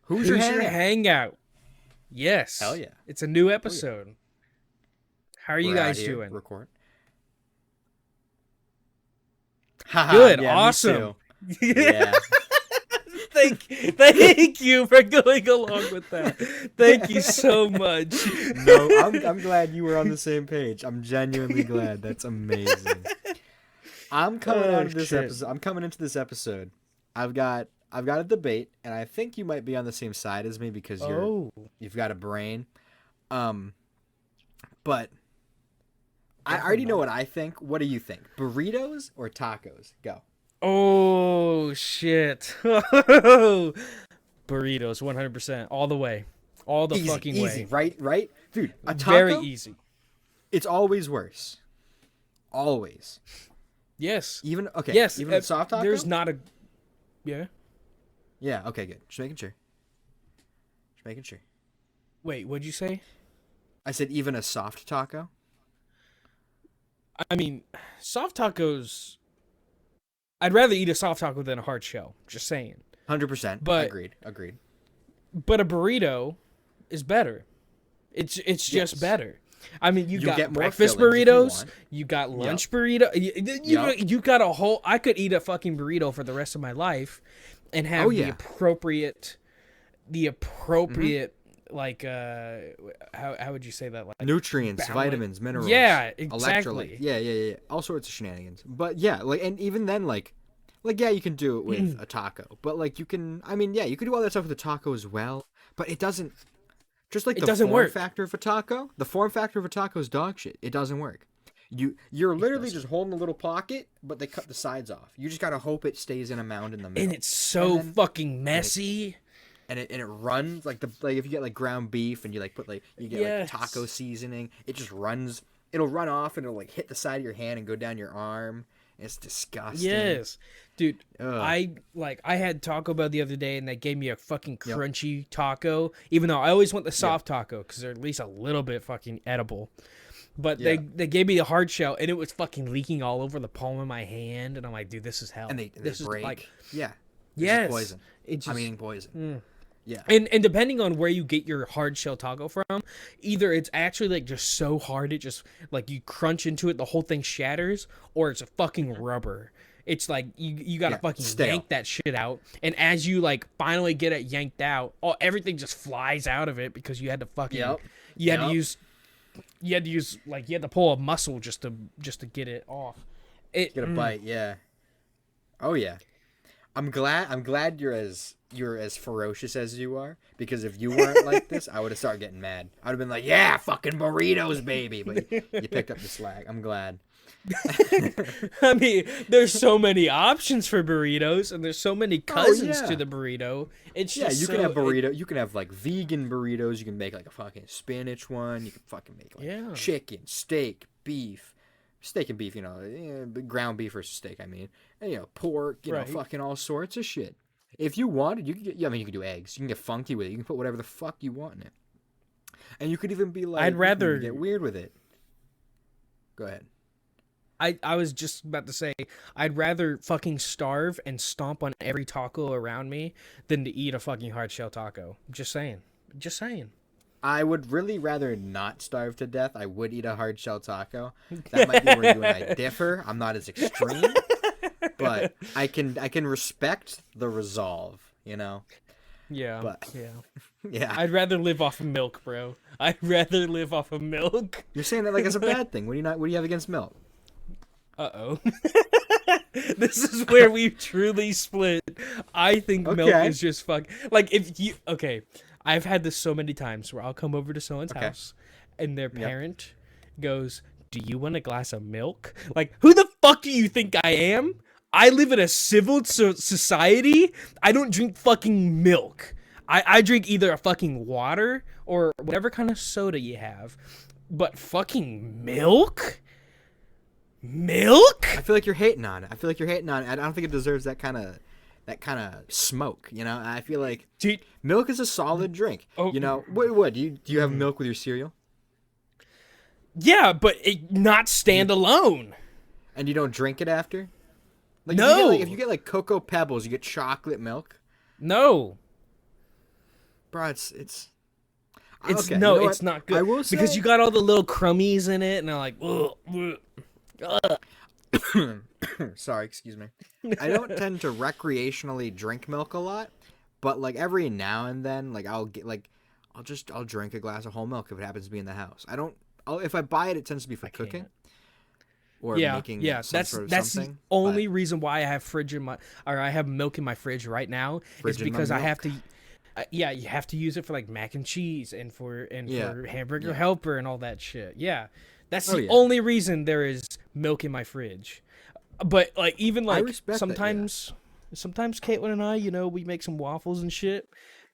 Hoosier Hangout. Yes. Hell yeah. It's a new episode. How are you guys doing? Record. Good. Yeah, awesome. Yeah. Thank you for going along with that. Thank you so much. No, I'm glad you were on the same page. I'm genuinely glad. That's amazing. I'm coming out of this episode. I'm coming into this episode. I've got a debate, and I think you might be on the same side as me because you've got a brain. But I already know what I think. What do you think? Burritos or tacos? Go. Oh shit. Burritos 100%. All the way. All the fucking way. Easy, right? Dude, a taco, very easy. It's always worse. Always. Yes. Even a soft taco? There's not a Yeah. Yeah, okay, good. Just making sure. Wait, what'd you say? I said even a soft taco? I mean, soft tacos, I'd rather eat a soft taco than a hard shell. Just saying. 100%. But Agreed. But a burrito is better. It's just better. I mean, you got breakfast burritos, you got lunch burrito. You got a whole. I could eat a fucking burrito for the rest of my life, and have the appropriate, like how would you say that? Like nutrients, balance. Vitamins, minerals. Yeah, exactly. Yeah. All sorts of shenanigans. But yeah, like, and even then, like yeah, you can do it with a taco. But like you can, I mean, yeah, you can do all that stuff with a taco as well. But it doesn't. Just like the form factor of a taco, the form factor of a taco is dog shit. It doesn't work. You're literally just holding a little pocket, but they cut the sides off. You just gotta hope it stays in a mound in the middle. And it's so fucking messy. And it runs like if you get like ground beef and you like put like like taco seasoning, it just runs. It'll run off and it'll like hit the side of your hand and go down your arm. It's disgusting. Yes, dude. Ugh. I had Taco Bell the other day and they gave me a fucking crunchy taco. Even though I always want the soft taco because they're at least a little bit fucking edible. But they gave me the hard shell and it was fucking leaking all over the palm of my hand. And I'm like, dude, this is hell. And they this break. Is like, This is poison. I'm eating poison. Yeah. And depending on where you get your hard shell taco from, either it's actually like just so hard it just like you crunch into it, the whole thing shatters, or it's a fucking rubber. It's like you gotta fucking yank that shit out, and as you like finally get it yanked out, everything just flies out of it because you had to fucking you had to use like you had to pull a muscle just to get it off. Get a bite, yeah. Oh yeah. I'm glad you're as ferocious as you are, because if you weren't like this, I would have started getting mad. I would have been like, yeah, fucking burritos, baby. But you picked up the slack. I'm glad. I mean, there's so many options for burritos, and there's so many cousins to the burrito. It's just you can have burrito. You can have like vegan burritos. You can make like a fucking spinach one. You can fucking make like chicken, steak, beef. Steak and beef, ground beef versus steak, I mean. And, pork, fucking all sorts of shit. If you wanted, you could get, you can do eggs. You can get funky with it. You can put whatever the fuck you want in it. And you could even be like, I'd rather get weird with it. Go ahead. I was just about to say, I'd rather fucking starve and stomp on every taco around me than to eat a fucking hard shell taco. Just saying. I would really rather not starve to death. I would eat a hard shell taco. That might be where you and I differ. I'm not as extreme, but I can respect the resolve, Yeah. But, yeah. I'd rather live off of milk, bro. I'd rather live off of milk. You're saying that like it's a bad thing. What do you have against milk? Uh-oh. This is where we truly split. I think milk is just like I've had this so many times where I'll come over to someone's house and their parent goes, "Do you want a glass of milk?" Like, who the fuck do you think I am? I live in a civil society. I don't drink fucking milk. I drink either a fucking water or whatever kind of soda you have. But fucking milk? Milk? I feel like you're hating on it. I don't think it deserves that kind of smoke, I feel like milk is a solid drink. What do you have milk with your cereal? Yeah, but not stand alone. And you don't drink it after? Like, no. If you get like Cocoa Pebbles, you get chocolate milk? No. bro, it's It's okay. no, You know it's what? not good I will say because you got all the little crummies in it, and they're like, ugh, ugh. sorry, excuse me. I don't tend to recreationally drink milk a lot, but like every now and then, like I'll drink a glass of whole milk if it happens to be in the house. If I buy it, it tends to be for I cooking can't. or Yeah, making yeah. some That's sort of that's the something. But only reason why I have I have milk in my fridge right now is fridge in my because I have milk. to. Yeah, you have to use it for like mac and cheese and Yeah, for hamburger yeah. helper and all that shit. Yeah, that's Oh the yeah, only reason there is milk in my fridge. But like even I like respect that. Yeah. sometimes Caitlin and I, we make some waffles and shit,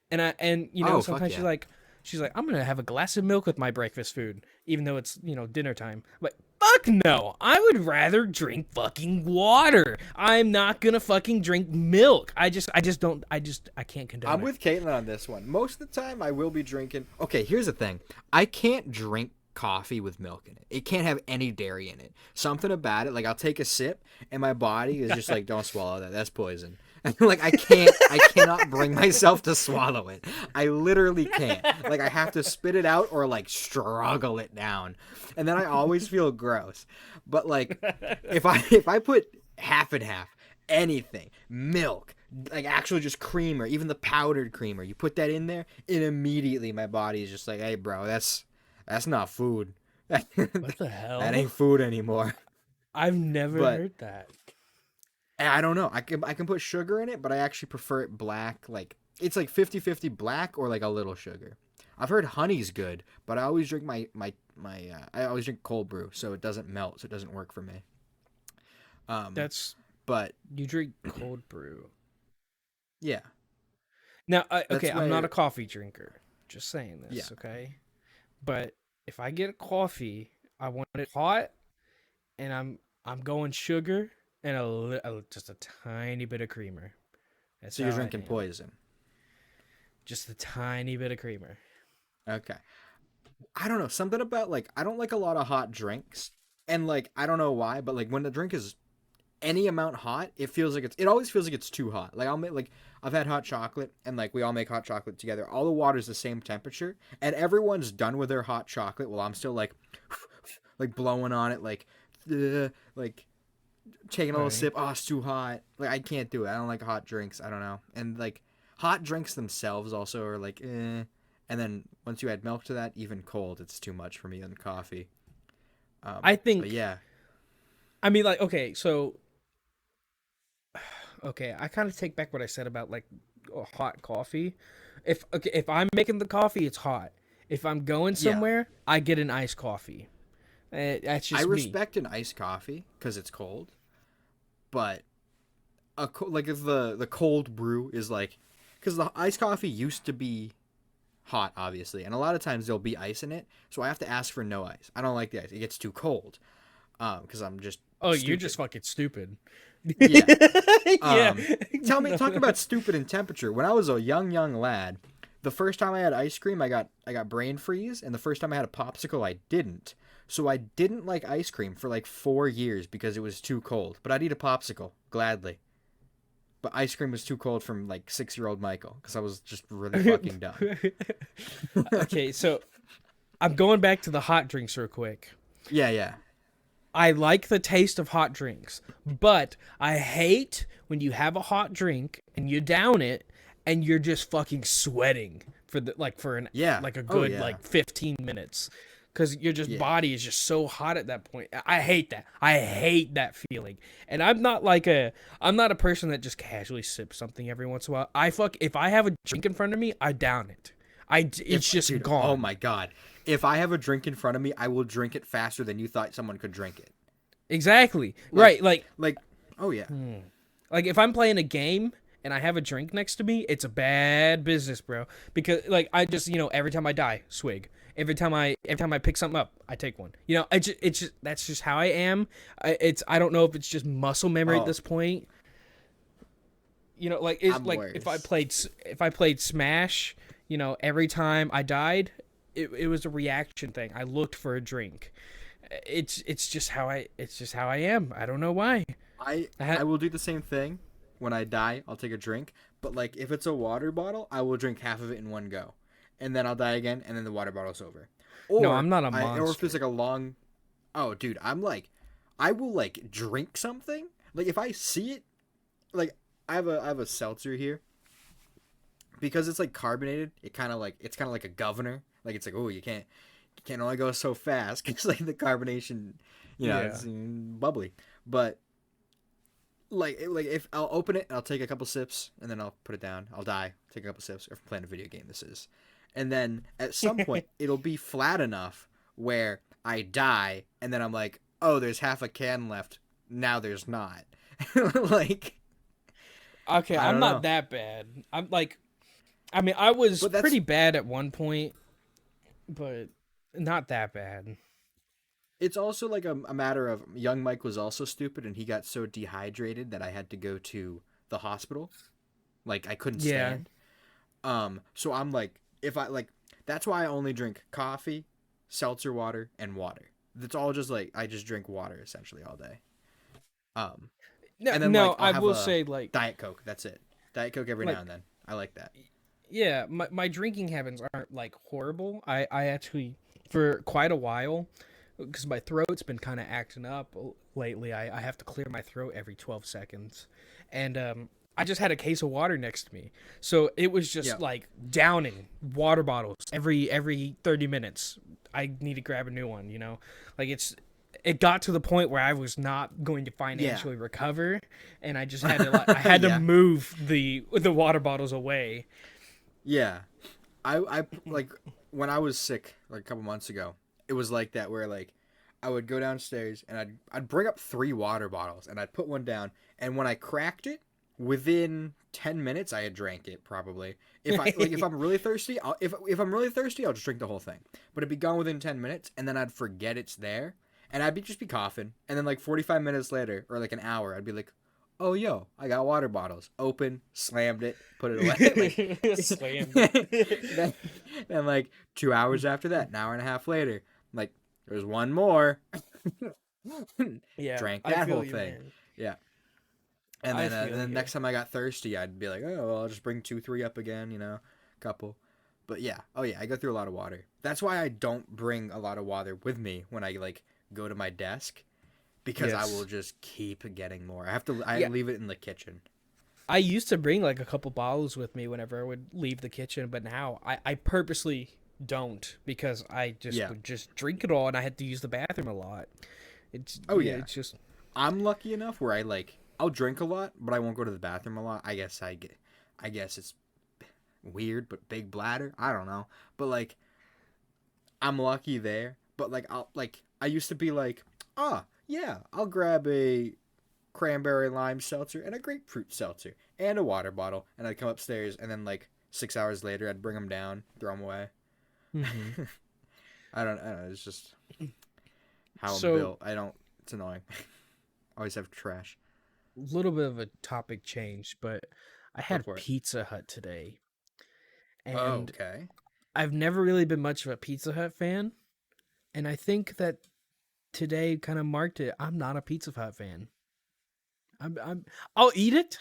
and Oh fuck sometimes yeah. she's like I'm gonna have a glass of milk with my breakfast food, even though it's dinner time. I'm like fuck no, I would rather drink fucking water. I'm not gonna fucking drink milk. I can't condone I'm it. with Caitlin on this one. Most of the time, I will be drinking. Okay, here's the thing. I can't drink coffee with milk in it. It can't have any dairy in it. Something about it, like I'll take a sip, and my body is just like, "Don't swallow that. That's poison." Like I cannot bring myself to swallow it. I literally can't. Like I have to spit it out or like struggle it down, and then I always feel gross. But like, if I put half and half, anything, milk, like actually just creamer, even the powdered creamer, you put that in there, and immediately my body is just like, hey, bro, that's not food. What the hell? That ain't food anymore. I've never But heard that. I don't know. I can put sugar in it, but I actually prefer it black. Like it's like 50-50 black or like a little sugar. I've heard honey's good, but I always drink I always drink cold brew, so it doesn't melt, so it doesn't work for me. That's But You drink cold brew. yeah, Now, that's okay, I'm not where a coffee drinker. Just saying this, yeah. okay? But if I get a coffee, I want it hot, and I'm going sugar and just a tiny bit of creamer. That's So you're how I drinking am. poison. Just a tiny bit of creamer. Okay. I don't know. Something about like I don't like a lot of hot drinks. And like I don't know why, but like when the drink is any amount hot, it always feels like it's too hot. Like I've had hot chocolate and like we all make hot chocolate together. All the water's the same temperature and everyone's done with their hot chocolate while I'm still like like blowing on it like taking a little Right. sip. Oh, it's too hot. Like I can't do it. I don't like hot drinks. I don't know. And like hot drinks themselves also are like eh. And then once you add milk to that, even cold, it's too much for me and coffee. I But think, yeah, I mean, like, okay, I kind of take back what I said about like hot coffee. If I'm making the coffee, it's hot. If I'm going yeah. somewhere, I get an iced coffee. That's I just me. respect an iced coffee because it's cold, but like if the cold brew is like, because the iced coffee used to be hot, obviously, and a lot of times there'll be ice in it, so I have to ask for no ice. I don't like the ice; it gets too cold. Because I'm just Oh, you're stupid. just fucking stupid. Yeah. Yeah. Talking about stupid and temperature. When I was a young lad, the first time I had ice cream, I got brain freeze, and the first time I had a popsicle, I didn't. So I didn't like ice cream for like 4 years because it was too cold. But I'd eat a popsicle gladly. But ice cream was too cold from like 6-year-old Michael because I was just really fucking dumb. Okay, so I'm going back to the hot drinks real quick. Yeah, yeah. I like the taste of hot drinks, but I hate when you have a hot drink and you down it and you're just fucking sweating for Yeah. like a Oh, good yeah. like 15 minutes because your Yeah. body is just so hot at that point. I hate that. I hate that feeling. And I'm not a person that just casually sips something every once in a while. If I have a drink in front of me, I down it. It's just Dude, gone. oh my God. If I have a drink in front of me, I will drink it faster than you thought someone could drink it. Exactly. Right. Like, oh yeah. Like if I'm playing a game and I have a drink next to me, it's a bad business, bro. Because like I just every time I die, swig. Every time I pick something up, I take one. It's just that's just how I am. I don't know if it's just muscle memory at this point. Like it's I'm like worse. if I played Smash, every time I died, it was a reaction thing. I looked for a drink. It's just how I am. I don't know why. I will do the same thing when I die. I'll take a drink, But like if it's a water bottle, I will drink half of it in one go, and then I'll die again, and then the water bottle's over. No, Or I'm not a monster. or if there's like a long, oh dude, I will like drink something. Like if I see it, like I have a seltzer here. Because it's like carbonated, it's kind of like a governor. Like it's like, oh, you can't only go so fast because like the carbonation, it's bubbly. But like if I'll open it, I'll take a couple sips and then I'll put it down. I'll die, take a couple sips. Or if I'm playing a video game, this is, and then at some point it'll be flat enough where I die, and then I'm like, oh, there's half a can left. Now there's not. Like, okay, I'm not that bad. I'm like. I mean, I was pretty bad at one point, but not that bad. It's also like a matter of young Mike was also stupid, and he got so dehydrated that I had to go to the hospital. Like I couldn't stand. So I'm like, if I like, that's why I only drink coffee, seltzer water, and water. That's all just like I just drink water essentially all day. And then like, I will say like Diet Coke. That's it. Diet Coke every now and then. I like that. Yeah, my drinking habits aren't like horrible. I actually, for quite a while, because my throat's been kind of acting up lately, I have to clear my throat every 12 seconds. And I just had a case of water next to me. So it was just like downing water bottles every 30 minutes. I need to grab a new one, Like it got to the point where I was not going to financially recover, and I just had to to move the water bottles away. Yeah, I like when I was sick like a couple months ago, it was like that where like I would go downstairs and I'd bring up 3 water bottles and I'd put one down, and when I cracked it, within 10 minutes I had drank it probably. If I'm really thirsty, if I'm really thirsty, I'll just drink the whole thing. But it'd be gone within 10 minutes, and then I'd forget it's there, and I'd just be coughing, and then like 45 minutes later or like an hour, I'd be like, oh, yo, I got water bottles. Open, slammed it, put it away. Like, slammed it. then, like, 2 hours after that, an hour and a half later, like, there's one more. Yeah, drank that whole thing. Man. Yeah. And then next time I got thirsty, I'd be like, oh, well, I'll just bring 2, 3 up again, couple. But yeah, I go through a lot of water. That's why I don't bring a lot of water with me when I, like, go to my desk. Because I will just keep getting more. I leave it in the kitchen. I used to bring like a couple bottles with me whenever I would leave the kitchen, but now I purposely don't, because I just would just drink it all, and I had to use the bathroom a lot. It's just. I'm lucky enough where I'll drink a lot, but I won't go to the bathroom a lot. I guess it's weird, but big bladder. I don't know, but like, I'm lucky there. But like I used to be like, yeah, I'll grab a cranberry lime seltzer and a grapefruit seltzer and a water bottle, and I'd come upstairs, and then like 6 hours later I'd bring them down, throw them away. Mm-hmm. I don't know. It's just how I'm built. It's annoying. Always have trash. A little bit of a topic change, but I had Pizza Hut today, and I've never really been much of a Pizza Hut fan, and I think that today kind of marked it. I'm not a Pizza Hut fan. I'll eat it.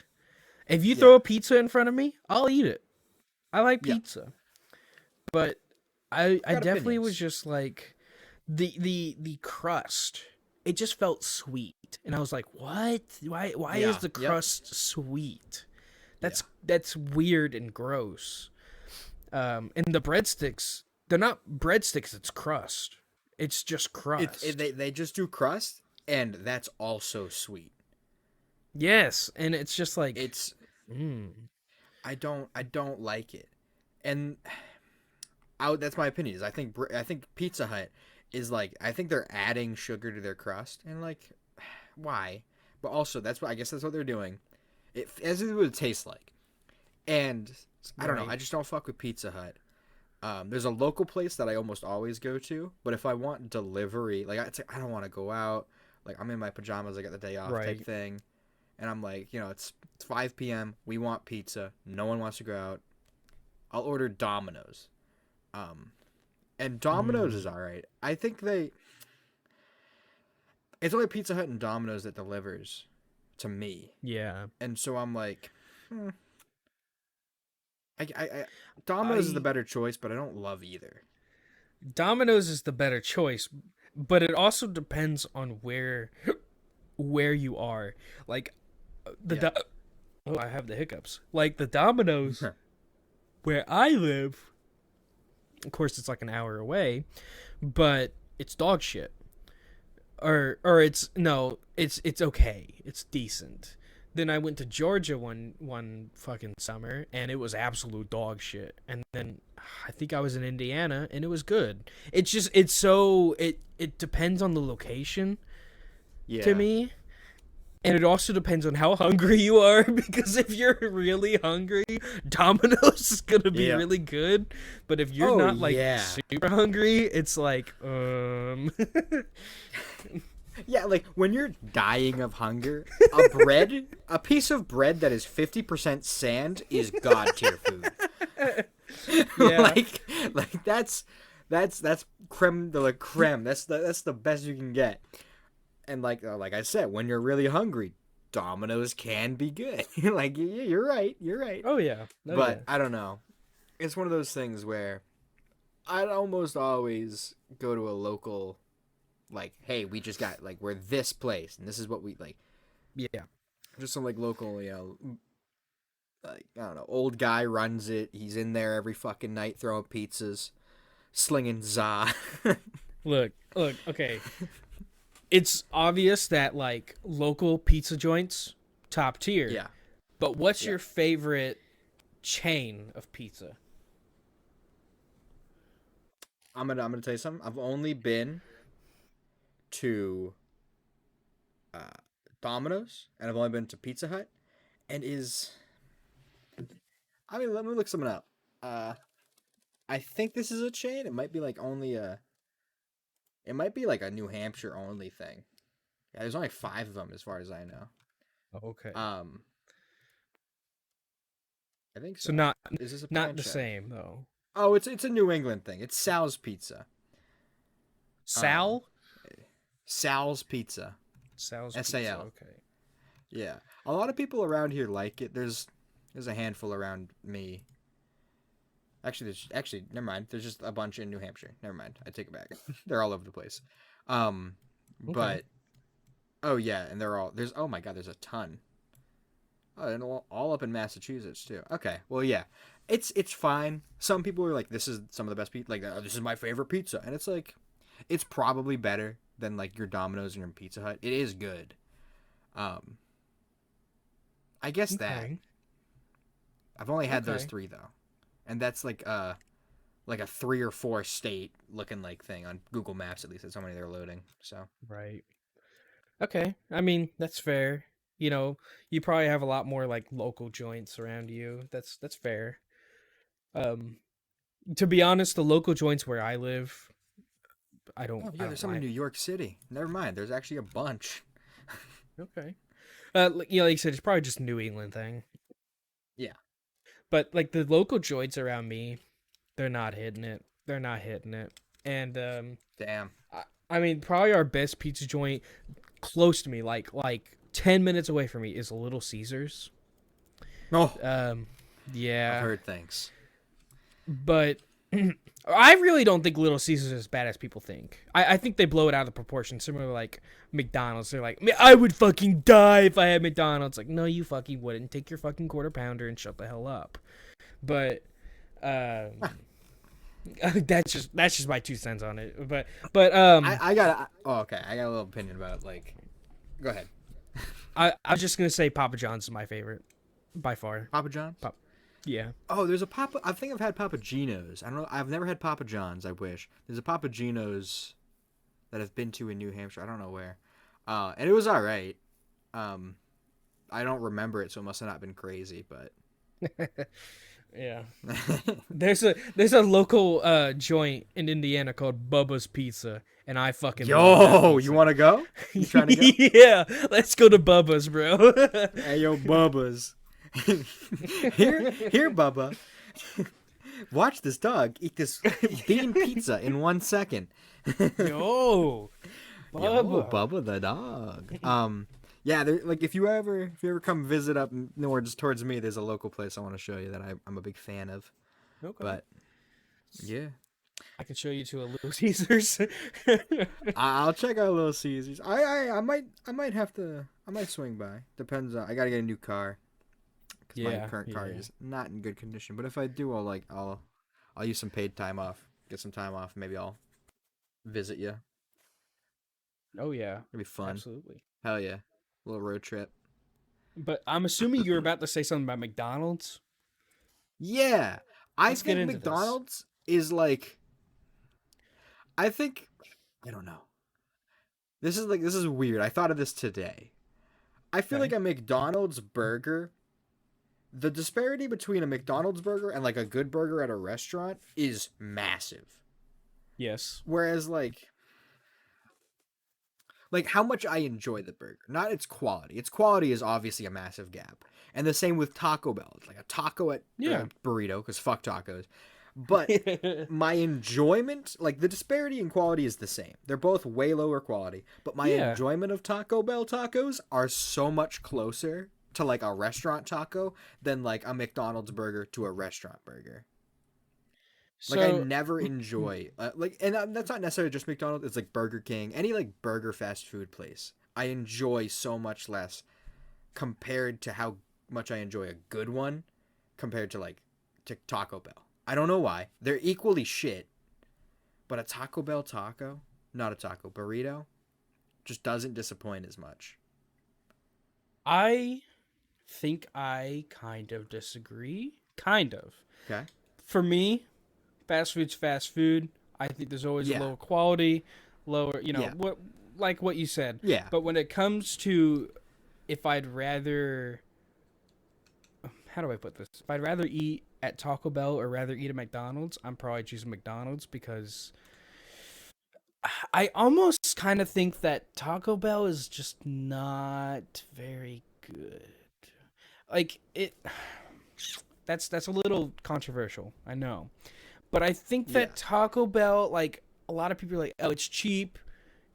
If you throw a pizza in front of me, I'll eat it. I like pizza. But I definitely was just like the crust. It just felt sweet. And I was like, "What? Why is the crust sweet?" That's weird and gross. And the breadsticks, they're not breadsticks, it's crust. It's just crust. They just do crust, and that's also sweet. Yes, and it's just like I don't like it, and that's my opinion. Is I think Pizza Hut is like, I think they're adding sugar to their crust, and like, why? But also I guess that's what they're doing. As it would taste like, and I don't know. I just don't fuck with Pizza Hut. There's a local place that I almost always go to, but if I want delivery, like I don't want to go out. Like I'm in my pajamas, I got the day off type thing, and I'm like, it's 5 p.m. We want pizza. No one wants to go out. I'll order Domino's. And Domino's is all right. I think it's only Pizza Hut and Domino's that delivers to me. Yeah. And so I'm like, Domino's is the better choice, but I don't love either. Domino's is the better choice, but it also depends on where you are. Like oh, I have the hiccups. Like the Domino's where I live, of course it's like an hour away, but it's dog shit. Or it's okay. It's decent. Then I went to Georgia one fucking summer and it was absolute dog shit. And then I think I was in Indiana and it was good. It depends on the location to me. And it also depends on how hungry you are, because if you're really hungry, Domino's is gonna be really good. But if you're not super hungry, it's like Yeah, like when you're dying of hunger, a piece of bread that is 50% sand is god tier food. Yeah. like that's creme de la creme. That's the best you can get. And like I said, when you're really hungry, Domino's can be good. Like you're right. Oh yeah. I don't know. It's one of those things where I'd almost always go to a local. Like, hey, we just got, like, we're this place, and this is what we, like... Yeah. Just some, like, local, like, I don't know, old guy runs it. He's in there every fucking night throwing pizzas, slinging za. Look, okay. It's obvious that, like, local pizza joints, top tier. Yeah. But what's your favorite chain of pizza? I'm gonna tell you something. I've only been to Domino's, and I've only been to Pizza Hut, and let me look something up. I think this is a chain. It might be like it might be like a New Hampshire only thing. Yeah, there's only 5 of them as far as I know. Okay. I think so. So not the same though. Oh, it's a New England thing. It's Sal's Pizza. Sal? Sal's Pizza. Sal's S-A-L. Pizza. Okay. Yeah, a lot of people around here like it. There's a handful around me. Actually, never mind. There's just a bunch in New Hampshire. Never mind. I take it back. They're all over the place. But oh yeah, and oh my god, there's a ton. Oh, and all up in Massachusetts too. Okay, well yeah, it's fine. Some people are like, this is some of the best pizza. Like, this is my favorite pizza, and it's like, it's probably better than like your Domino's and your Pizza Hut. It is good. I guess that. I've only had those 3 though, and that's like a 3 or 4 state looking like thing on Google Maps. At least that's how many they're loading. So right. Okay, I mean that's fair. You know, you probably have a lot more like local joints around you. That's fair. To be honest, the local joints where I live, I don't. Oh yeah, there's some in New York City. Never mind. There's actually a bunch. Okay. Like you said, it's probably just a New England thing. Yeah. But like the local joints around me, they're not hitting it. And damn. I mean, probably our best pizza joint close to me, like 10 minutes away from me, is Little Caesars. Oh. Yeah. I've heard things. But I really don't think Little Caesars is as bad as people think. I think they blow it out of proportion, similar to like McDonald's. They're like, I would fucking die if I had McDonald's. Like, no, you fucking wouldn't. Take your fucking quarter pounder and shut the hell up. But that's just my 2 cents on it. But I got a little opinion about it. Like, go ahead. I was just gonna say Papa John's is my favorite by far. Papa John's? Yeah. Oh, there's a I think I've had Papa Gino's. I don't know. I've never had Papa John's. I wish. There's a Papa Gino's that I've been to in New Hampshire. I don't know where. And it was all right. I don't remember it, so it must have not been crazy. But yeah, there's a local joint in Indiana called Bubba's Pizza, and I fucking yo, you want to go? You trying to go? Yeah, let's go to Bubba's, bro. Hey, yo, Bubba's. Here, Bubba. Watch this dog eat this bean pizza in 1 second. Yo, Bubba. Yo, Bubba the dog. Yeah, like if you ever come visit up north towards me, there's a local place I want to show you that I'm a big fan of. Okay. But yeah, I could show you to a Little Caesars. I'll check out Little Caesars. I might have to. I might swing by. Depends. I gotta get a new car because my current car is not in good condition. But if I do, I'll use some paid time off. Get some time off. Maybe I'll visit you. Oh yeah, It'll be fun. absolutely. Hell yeah, a little road trip. But I'm assuming you're about to say something about McDonald's. Yeah, I Let's get think into McDonald's is like. I think I don't know. This is weird. I thought of this today. I feel like a McDonald's burger, the disparity between a McDonald's burger and like a good burger at a restaurant is massive. Yes. Whereas like how much I enjoy the burger, not its quality. Its quality is obviously a massive gap. And the same with Taco Bell. It's like a taco at burrito, because fuck tacos. But my enjoyment, like the disparity in quality is the same. They're both way lower quality. But my enjoyment of Taco Bell tacos are so much closer to like a restaurant taco than like a McDonald's burger to a restaurant burger. So, like I never enjoy and that's not necessarily just McDonald's. It's like Burger King, any like burger fast food place. I enjoy so much less compared to how much I enjoy a good one compared to like to Taco Bell. I don't know why. They're equally shit. But a Taco Bell taco, not a taco burrito, just doesn't disappoint as much. I think I kind of disagree. Kind of. Okay. For me, fast food's fast food. I think there's always lower quality, lower, what you said. Yeah. But when it comes to if I'd rather, how do I put this? If I'd rather eat at Taco Bell or rather eat at McDonald's, I'm probably choosing McDonald's because I almost kind of think that Taco Bell is just not very good. Like that's a little controversial, I know. But I think that Taco Bell, like a lot of people are like, oh, it's cheap,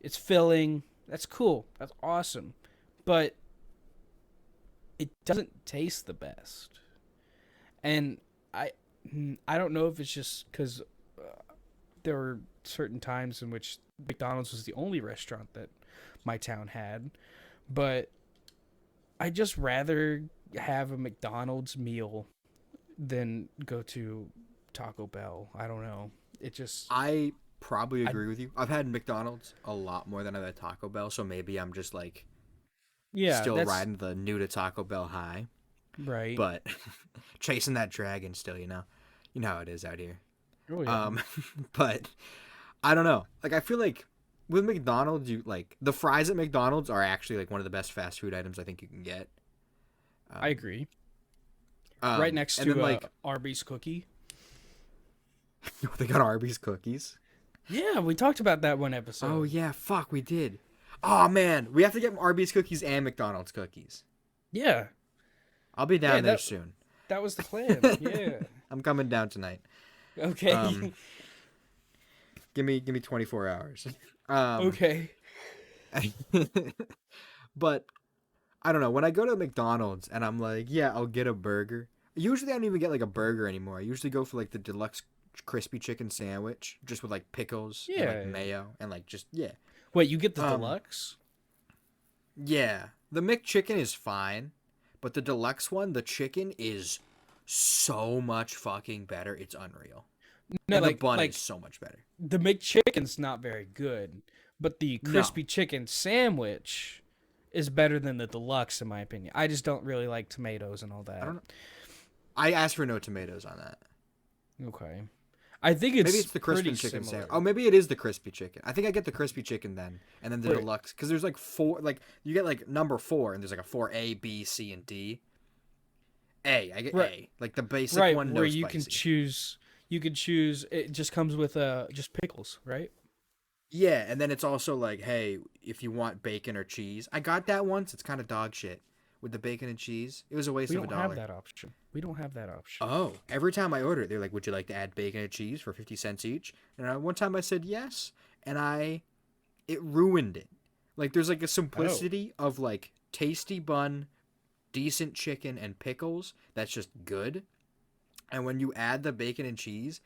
it's filling, that's cool, that's awesome. But it doesn't taste the best. And I don't know if it's just because there were certain times in which McDonald's was the only restaurant that my town had, but I just rather have a McDonald's meal than go to Taco Bell. I don't know. I probably agree with you. I've had McDonald's a lot more than I've had Taco Bell, so maybe I'm just like still riding the new to Taco Bell high. Right. But chasing that dragon still, you know how it is out here. Oh, yeah. But I don't know. Like I feel like with McDonald's, you like the fries at McDonald's are actually like one of the best fast food items I think you can get. I agree. Right next to like Arby's cookie. They got Arby's cookies. Yeah, we talked about that one episode. Oh yeah, fuck, we did. Oh man, we have to get Arby's cookies and McDonald's cookies. Yeah. I'll be down there soon. That was the plan. Yeah. I'm coming down tonight. Okay. Give me 24 hours. Okay. But I don't know. When I go to McDonald's and I'm like, yeah, I'll get a burger. Usually I don't even get like a burger anymore. I usually go for like the deluxe crispy chicken sandwich, just with like pickles and like mayo and like just Wait, you get the deluxe? Yeah. The McChicken is fine, but the deluxe one, the chicken is so much fucking better. It's unreal. No, and the bun is so much better. The McChicken's not very good, but the crispy chicken sandwich is better than the deluxe, in my opinion. I just don't really like tomatoes and all that. I asked for no tomatoes on that. Okay. I think maybe it's the crispy chicken sandwich. Oh, maybe it is the crispy chicken. I think I get the crispy chicken then, and then the deluxe, because there's like 4. Like you get like number 4, and there's like a 4A, B, C, and D. I get A, like the basic one. No where spicy. you can choose. You can choose. It just comes with just pickles, right? Yeah, and then it's also like, hey, if you want bacon or cheese, I got that once. It's kind of dog shit with the bacon and cheese. It was a waste of $1. We don't have that option. We don't have that option. Oh, every time I order it, they're like, would you like to add bacon and cheese for 50 cents each? And one time I said yes, and it ruined it. Like, there's like a simplicity of like tasty bun, decent chicken, and pickles. That's just good. And when you add the bacon and cheese,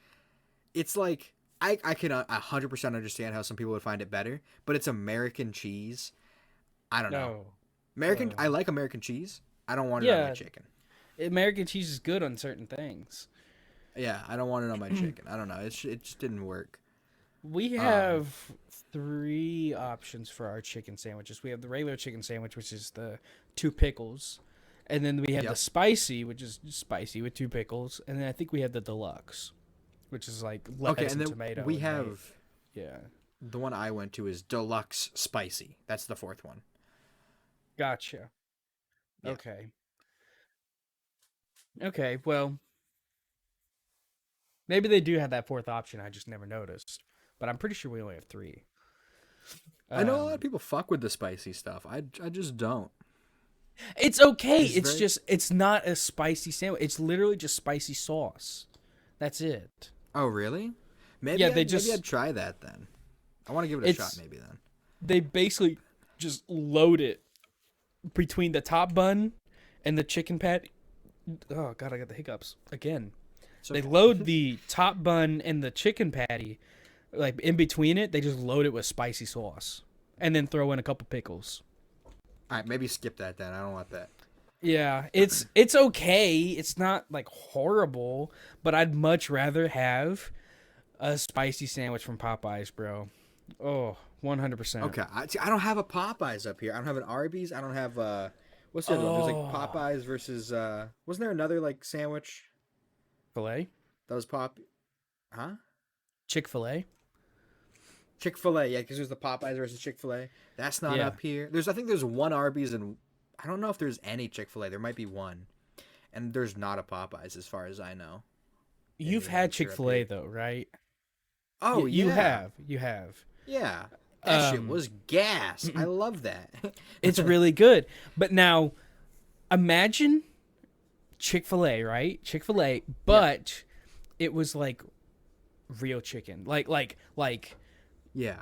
it's like I can 100% understand how some people would find it better, but it's American cheese. I don't know. American. I like American cheese. I don't want it on my chicken. American cheese is good on certain things. Yeah, I don't want it on my chicken. I don't know. It just didn't work. We have 3 options for our chicken sandwiches. We have the regular chicken sandwich, which is the 2 pickles. And then we have the spicy, which is spicy with 2 pickles. And then I think we have the deluxe, which is like lettuce and tomato. We have... Yeah. The one I went to is deluxe spicy. That's the 4th one. Gotcha. Yeah. Okay, well... Maybe they do have that 4th option. I just never noticed. But I'm pretty sure we only have 3. I know a lot of people fuck with the spicy stuff. I just don't. It's okay. It's not a spicy sandwich. It's literally just spicy sauce. That's it. Oh, really? Maybe I'd try that then. I want to give it a shot maybe then. They basically just load it between the top bun and the chicken patty. Oh, God, I got the hiccups again. They load the top bun and the chicken patty, like in between it, they just load it with spicy sauce. And then throw in a couple pickles. All right, maybe skip that then. I don't want that. Yeah, it's okay. It's not like horrible, but I'd much rather have a spicy sandwich from Popeyes, bro. Oh, 100%. Okay, I don't have a Popeyes up here. I don't have an Arby's. I don't have what's the other one? There's like Popeyes versus wasn't there another like sandwich? Filet? That was Huh? Chick-fil-A? Chick-fil-A, yeah, because there's the Popeyes versus Chick-fil-A. That's not up here. I think there's one Arby's and I don't know if there's any Chick-fil-A. There might be one. And there's not a Popeyes as far as I know. You've had Chick-fil-A though, right? Oh, You have. Yeah. That shit was gas. I love that. It's really good. But now, imagine Chick-fil-A, right? Chick-fil-A, but it was like real chicken. Like yeah.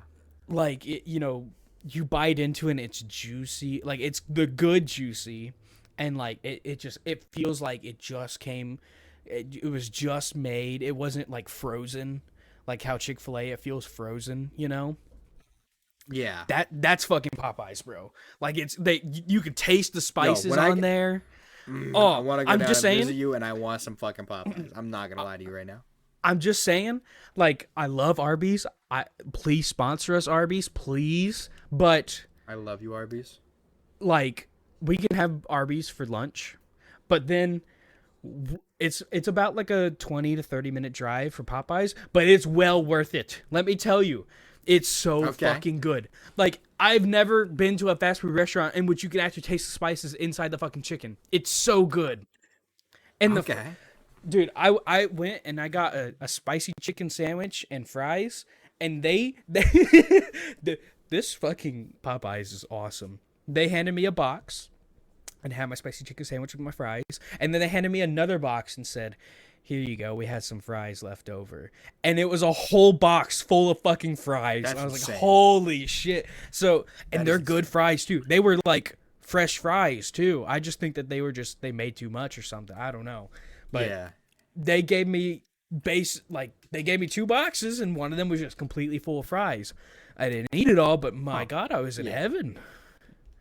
Like it, you bite into it and it's juicy. Like it's the good juicy, and like it feels like it just came. It was just made. It wasn't like frozen, like how Chick-fil-A it feels frozen. Yeah. That's fucking Popeyes, bro. Like you could taste the spices on there. I want to go down and visit you, and I want some fucking Popeyes. I'm not gonna lie to you right now. I'm just saying, like, I love Arby's. Please sponsor us, Arby's, please. But I love you, Arby's. Like, we can have Arby's for lunch, but then it's about like a 20 to 30-minute drive for Popeyes, but it's well worth it. Let me tell you. It's so fucking good. Like, I've never been to a fast food restaurant in which you can actually taste the spices inside the fucking chicken. It's so good. And dude, I went and I got a spicy chicken sandwich and fries, and they this fucking Popeyes is awesome. They handed me a box and had my spicy chicken sandwich with my fries, and then they handed me another box and said, "Here you go. We had some fries left over." And it was a whole box full of fucking fries. And I was like, holy shit. So, and they're good fries too. They were like fresh fries too. I just think that they made too much or something. I don't know. But they gave me they gave me 2 boxes and one of them was just completely full of fries. I didn't eat it all, but my God, I was in heaven.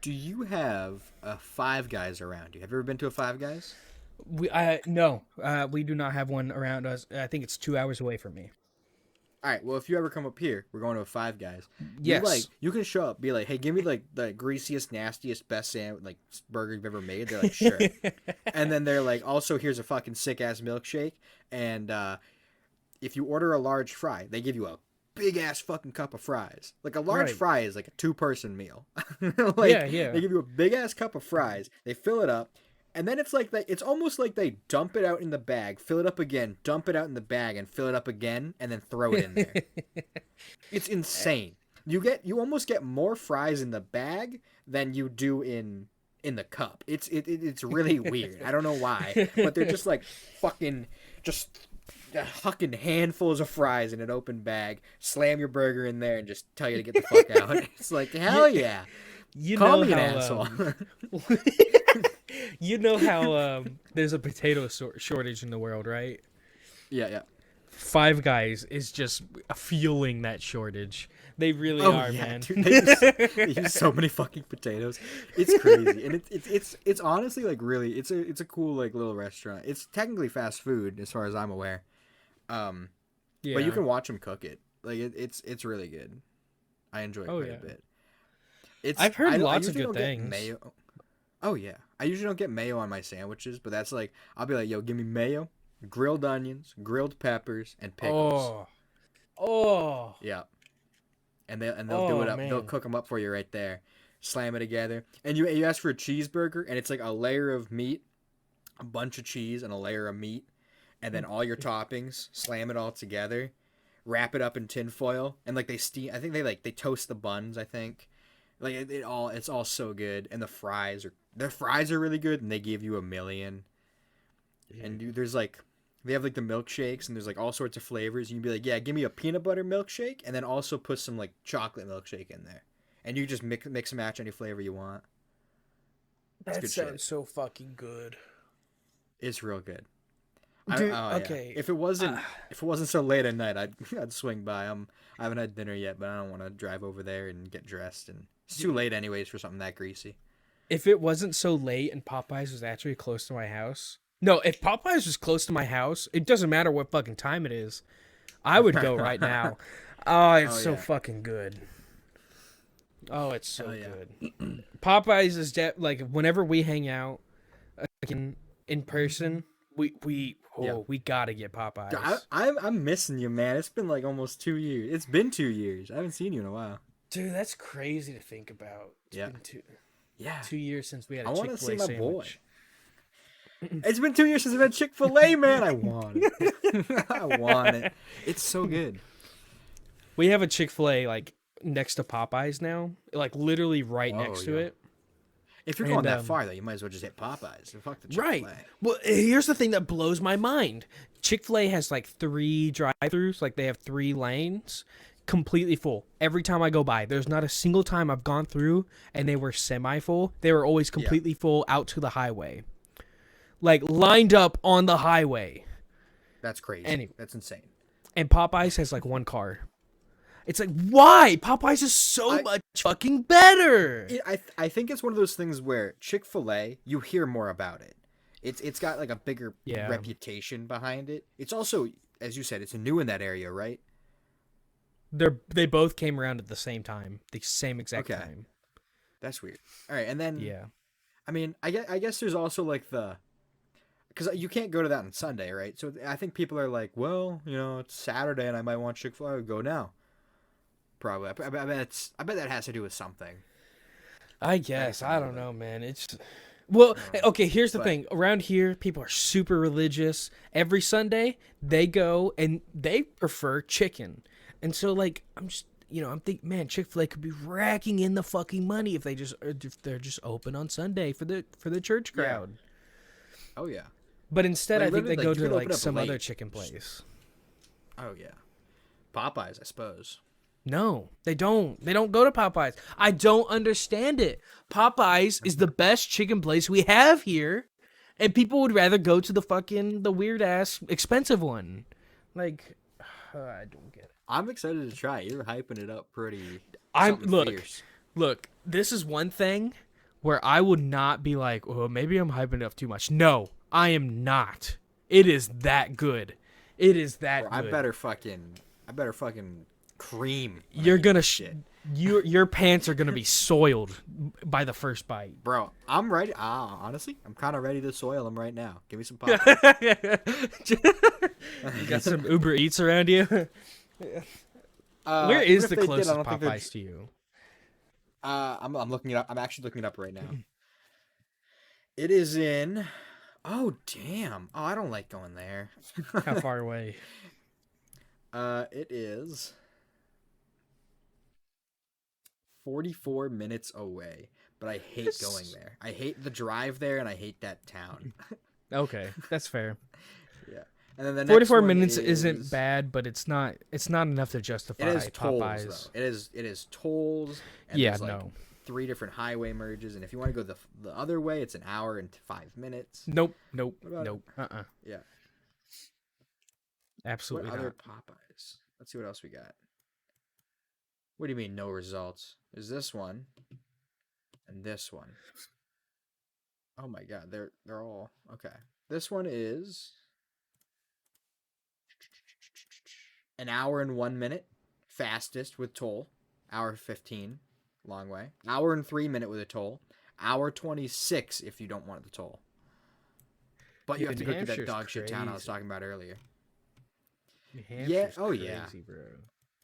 Do you have a Five Guys around you? Have you ever been to a Five Guys? No, we do not have one around us. I think it's 2 hours away from me. All right. Well, if you ever come up here, we're going to a Five Guys. Yes. You can show up, be like, "Hey, give me like the greasiest, nastiest, best burger you've ever made." They're like, "Sure." And then they're like, "Also, here's a fucking sick ass milkshake." And if you order a large fry, they give you a big ass fucking cup of fries. Like a large fry is like a 2-person meal. They give you a big ass cup of fries. They fill it up. And then it's like it's almost like they dump it out in the bag, fill it up again, dump it out in the bag, and fill it up again, and then throw it in there. It's insane. You almost get more fries in the bag than you do in the cup. It's really weird. I don't know why, but they're just like fucking handfuls of fries in an open bag. Slam your burger in there and just tell you to get the fuck out. It's like hell yeah. You Call know me an how asshole. you know how there's a potato shortage in the world, right? Yeah. Five Guys is just fueling that shortage. They really Oh are, yeah, man. dude, they use so many fucking potatoes. It's crazy, and it's honestly like really it's a cool like little restaurant. It's technically fast food as far as I'm aware, but you can watch them cook it. Like it's really good. I enjoy it quite a bit. I've heard I lots of usually good don't get things. mayo. Oh yeah, I usually don't get mayo on my sandwiches, but that's like I'll be like, yo, give me mayo, grilled onions, grilled peppers, and pickles. Oh, Yeah. And they'll do it up. man. They'll cook them up for you right there. Slam it together. And you ask for a cheeseburger, and it's like a layer of meat, a bunch of cheese, and a layer of meat, and then all your toppings. Slam it all together. Wrap it up in tin foil, and like they steam. I think they toast the buns. I think like it's all so good. And their fries are really good, and they give you a million. Yeah. And there's like. They have like the milkshakes and there's like all sorts of flavors. You can be like, yeah, give me a peanut butter milkshake and then also put some like chocolate milkshake in there. And you just mix and match any flavor you want. That sounds so fucking good. It's real good. Dude, okay. Yeah. If it wasn't so late at night, I'd swing by. I haven't had dinner yet, but I don't want to drive over there and get dressed. And it's too late anyways for something that greasy. If it wasn't so late and Popeyes was actually close to my house. No, if Popeyes was close to my house, it doesn't matter what fucking time it is. I would go right now. Oh, it's so fucking good. Oh, it's so good. Popeyes is like whenever we hang out in person, we gotta get Popeyes. I'm missing you, man. It's been like almost 2 years. It's been 2 years. I haven't seen you in a while. Dude, that's crazy to think about. It's been 2 years since we had a Chick-fil-A sandwich. I want to see my boy. It's been 2 years since I've had Chick-fil-A, man. I want it. I want it. It's so good. We have a Chick-fil-A like next to Popeyes now, like literally right next to it. If you're going that far, though, you might as well just hit Popeyes. Fuck the Chick-fil-A. Right. Well, here's the thing that blows my mind. Chick-fil-A has like 3 drive-thrus, like they have 3 lanes, completely full. Every time I go by, there's not a single time I've gone through and they were semi-full. They were always completely full out to the highway. Like, lined up on the highway. That's crazy. That's insane. And Popeyes has, like, 1 car. It's like, why? Popeyes is so much fucking better. I think it's one of those things where Chick-fil-A, you hear more about it. It's got, like, a bigger reputation behind it. It's also, as you said, it's new in that area, right? They both came around at the same time. The same exact time. That's weird. All right, and then... Yeah. I mean, I guess there's also, like, because you can't go to that on Sunday, right? So I think people are like, well, you know, it's Saturday and I might want Chick-fil-A. I would go now. Probably. I bet that has to do with something. I guess. I don't know, man. It's... Well, okay, here's the thing. Around here, people are super religious. Every Sunday, they go and they prefer chicken. And so, like, I'm thinking, man, Chick-fil-A could be racking in the fucking money if they're just open on Sunday for the church crowd. Yeah. Oh, yeah. But instead, I think they go to like some other chicken place. Oh yeah, Popeyes, I suppose. No, they don't. They don't go to Popeyes. I don't understand it. Popeyes is the best chicken place we have here, and people would rather go to the weird ass expensive one. Like, I don't get it. I'm excited to try. You're hyping it up pretty. Look. This is one thing where I would not be like, oh, maybe I'm hyping it up too much. No, I am not. It is that good. It is that good. I better fucking cream. You're gonna your pants are gonna be soiled by the first bite, bro. I'm ready. Honestly, I'm kind of ready to soil them right now. Give me some pop. You got some Uber Eats around you. Where is the closest Popeyes to you? I'm looking it up. I'm actually looking it up right now. It is in. Oh damn! Oh, I don't like going there. How far away? It is 44 minutes away. But I hate going there. I hate the drive there, and I hate that town. Okay, that's fair. Yeah. And then the next 44 minutes isn't bad, but it's not enough to justify it is Popeyes. Tolls, though. It is tolls. And no. 3 different highway merges, and if you want to go the other way, it's an hour and 5 minutes. Nope. Yeah. Absolutely What other not. Popeyes? Let's see what else we got. What do you mean no results? There's this one and this one. Oh my god, they're all okay. This one is an hour and 1 minute, fastest with toll. Hour 15, long way. Hour and 3 minute with a toll. Hour 26 if you don't want the toll. But you have to go through that dog shit town I was talking about earlier. New Hampshire's crazy, yeah. Bro.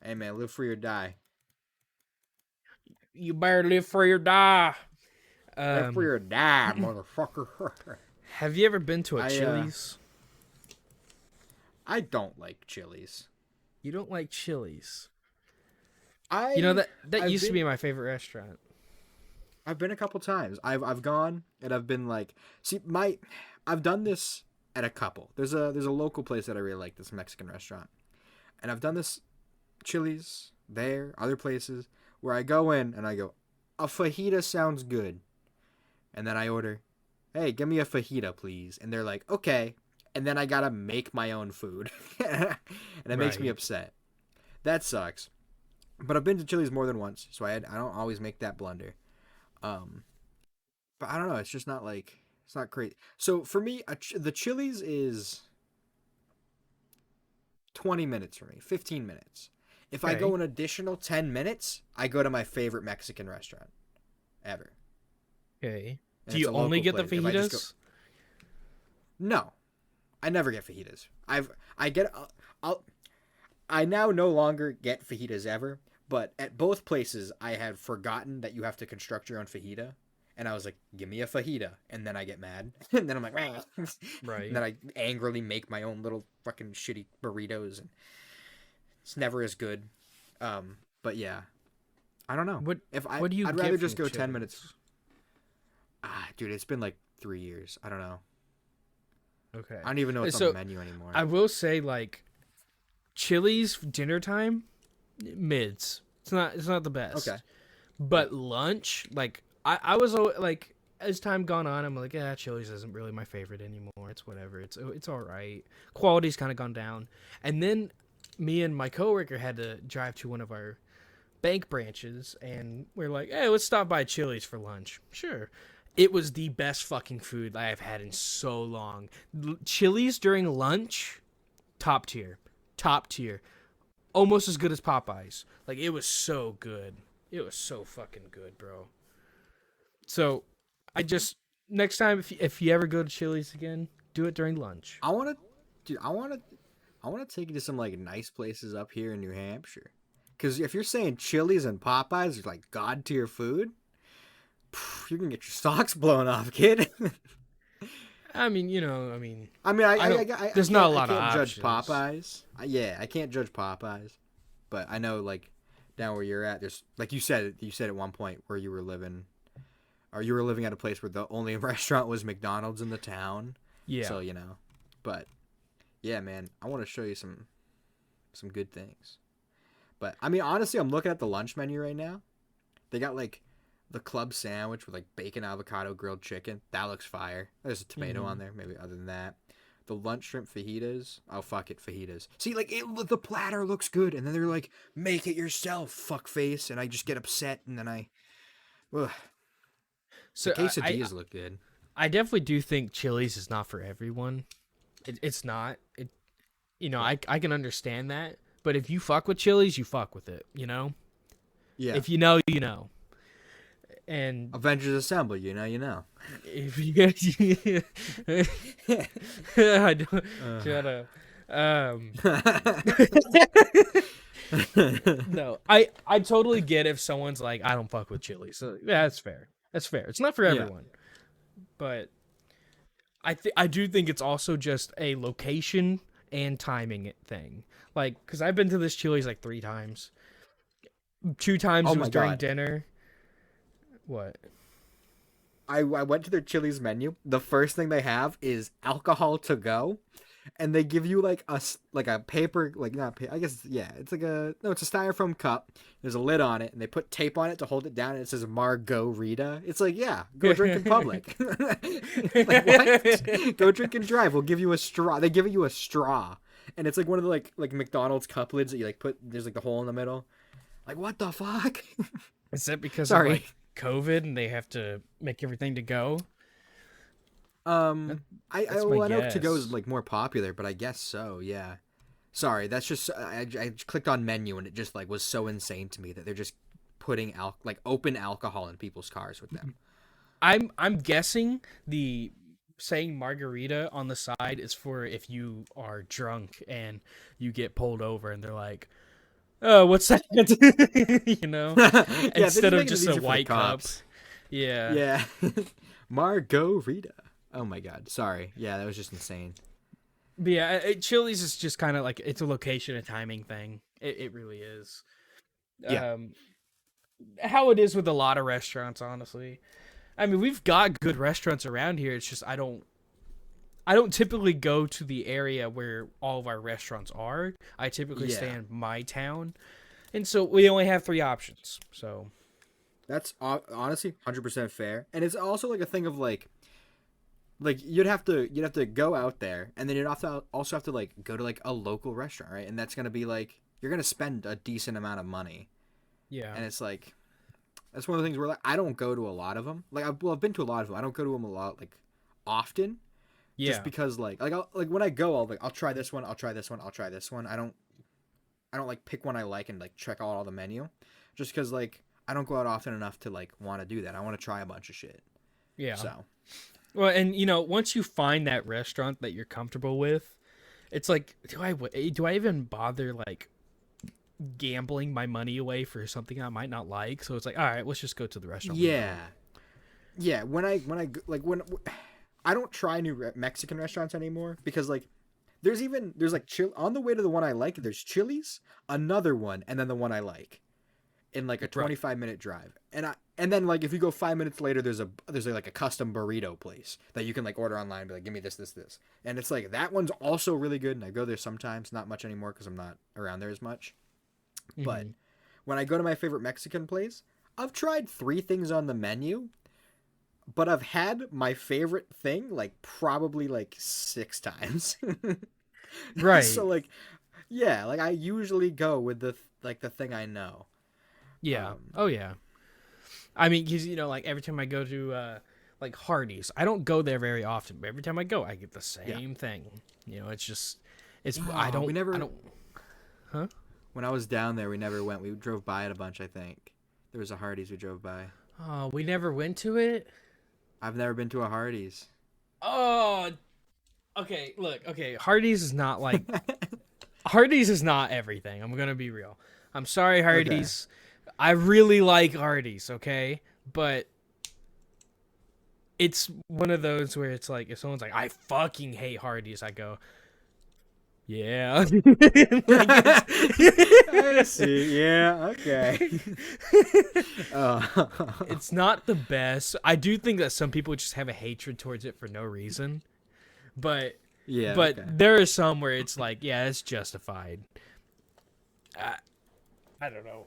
Hey man, live free or die. You better live free or die. Live free or die, motherfucker. Have you ever been to a Chili's? I don't like Chili's. You don't like Chili's? That used to be my favorite restaurant. I've been a couple times. I've gone and I've been like, I've done this at a couple. There's a local place that I really like, this Mexican restaurant, and I've done this Chili's there, other places where I go in and I go, a fajita sounds good, and then I order, hey, give me a fajita please, and they're like, okay, and then I gotta make my own food, and it makes me upset. That sucks. But I've been to Chili's more than once, so I don't always make that blunder. But I don't know. It's just not like, it's not great. So for me, the Chili's is 20 minutes for me, 15 minutes. If I go an additional 10 minutes, I go to my favorite Mexican restaurant ever. Okay. Do you only get the fajitas? No, I never get fajitas. I now no longer get fajitas ever, but at both places I had forgotten that you have to construct your own fajita, and I was like, give me a fajita, and then I get mad, and then I'm like, right, and then I angrily make my own little fucking shitty burritos, and it's never as good. But yeah, I don't know. What do you? I'd rather just go Chili's? 10 minutes. Dude, it's been like 3 years. I don't know. Okay. I don't even know what's on the menu anymore. I will say, like, Chili's dinner time, mids. It's not the best. Okay. But lunch, like, I was like, as time gone on, I'm like, Chili's isn't really my favorite anymore. It's whatever. It's all right. Quality's kind of gone down. And then me and my coworker had to drive to one of our bank branches, and we're like, hey, let's stop by Chili's for lunch. Sure. It was the best fucking food I have had in so long. Chili's during lunch, top tier. Almost as good as Popeyes. Like, it was so good. It was so fucking good, bro. So, next time if you ever go to Chili's again, do it during lunch. I want to take you to some like nice places up here in New Hampshire. Cuz if you're saying Chili's and Popeyes are like god tier food, you're going to get your socks blown off, kid. I mean, there's not a lot of options. Judge Popeyes. I can't judge Popeyes, but I know like down where you're at, there's like you said at one point where you were living at a place where the only restaurant was McDonald's in the town. Yeah. So but yeah, man, I want to show you some good things. But I mean, honestly, I'm looking at the lunch menu right now. They got like the club sandwich with like bacon, avocado, grilled chicken. That looks fire. There's a tomato on there. Maybe other than that, the lunch shrimp fajitas. Oh fuck it, fajitas. See, like the platter looks good, and then they're like, make it yourself, fuckface, and I just get upset, and then ugh. So the quesadillas look good. I definitely do think Chili's is not for everyone. It's not. I can understand that, but if you fuck with Chili's, you fuck with it. Yeah. If you know, you know. And Avengers Assemble, you know. If you I don't shut up. No, I totally get if someone's like, I don't fuck with chili. So yeah, that's fair. That's fair. It's not for everyone, but I do think it's also just a location and timing thing. Like, because I've been to this Chili's like 3 times. 2 times it was during dinner. What? I went to their Chili's menu. The first thing they have is alcohol to go. and they give you like a paper, like not I guess yeah, it's like it's a styrofoam cup. There's a lid on it, and they put tape on it to hold it down, and it says Margarita. It's like, yeah, go drink in public. Like what? Go drink and drive. We'll give you a straw. They give you a straw, and it's like one of the like McDonald's cup lids that you like put. There's like the hole in the middle. Like what the fuck? Is that because Sorry. of like COVID and they have to make everything to go? I know to go is like more popular, but I guess so. Yeah. Sorry, that's just I clicked on menu and it just like was so insane to me that they're just putting open alcohol in people's cars with them. I'm guessing the saying margarita on the side is for if you are drunk and you get pulled over and they're like, "Oh, what's that?" You know, yeah, instead of just a white cup. Yeah. Yeah. Margarita. Oh my god. Sorry. Yeah, that was just insane. But yeah, Chili's is just kind of like it's a location and timing thing. It really is. Yeah. How it is with a lot of restaurants, honestly. I mean, we've got good restaurants around here. It's just I don't typically go to the area where all of our restaurants are. I typically stay in my town, and so we only have 3 options. So that's honestly 100% fair, and it's also like a thing of like you'd have to go out there, and then you'd also have to like go to like a local restaurant, right? And that's gonna be like you're gonna spend a decent amount of money. Yeah, and it's like that's one of the things where like I don't go to a lot of them. Like I've been to a lot of them. I don't go to them a lot like often. Yeah. Just because like when I go, I'll try this one. I'll try this one. I'll try this one. I don't like pick one I like and like check out all the menu, just because like I don't go out often enough to like want to do that. I want to try a bunch of shit. Yeah. So. Well, and once you find that restaurant that you're comfortable with, it's like, do I even bother like gambling my money away for something I might not like? So it's like, all right, let's just go to the restaurant. Yeah. When I I don't try new Mexican restaurants anymore because like there's like on the way to the one I like, there's Chili's, another one, and then the one I like. In like a 25-minute drive, and then like if you go 5 minutes later, there's like a custom burrito place that you can like order online and be like, give me this, and it's like that one's also really good, and I go there sometimes, not much anymore because I'm not around there as much. Mm-hmm. But when I go to my favorite Mexican place, I've tried 3 things on the menu, but I've had my favorite thing like probably like 6 times. Right. So like, yeah, like I usually go with the thing I know. Yeah. Oh yeah. I mean, because like every time I go to like Hardee's, I don't go there very often, but every time I go, I get the same thing. It's just I don't. Huh? When I was down there, we never went. We drove by it a bunch. I think there was a Hardee's we drove by. Oh, we never went to it. I've never been to a Hardee's. Oh. Okay. Look. Okay. Hardee's is not like. Hardee's is not everything. I'm gonna be real. I'm sorry, Hardee's. Okay. I really like Hardee's, okay? But it's one of those where it's like, if someone's like, I fucking hate Hardee's, I go, yeah. I see. Yeah, okay. It's not the best. I do think that some people just have a hatred towards it for no reason. But there are some where it's like, yeah, it's justified. I don't know.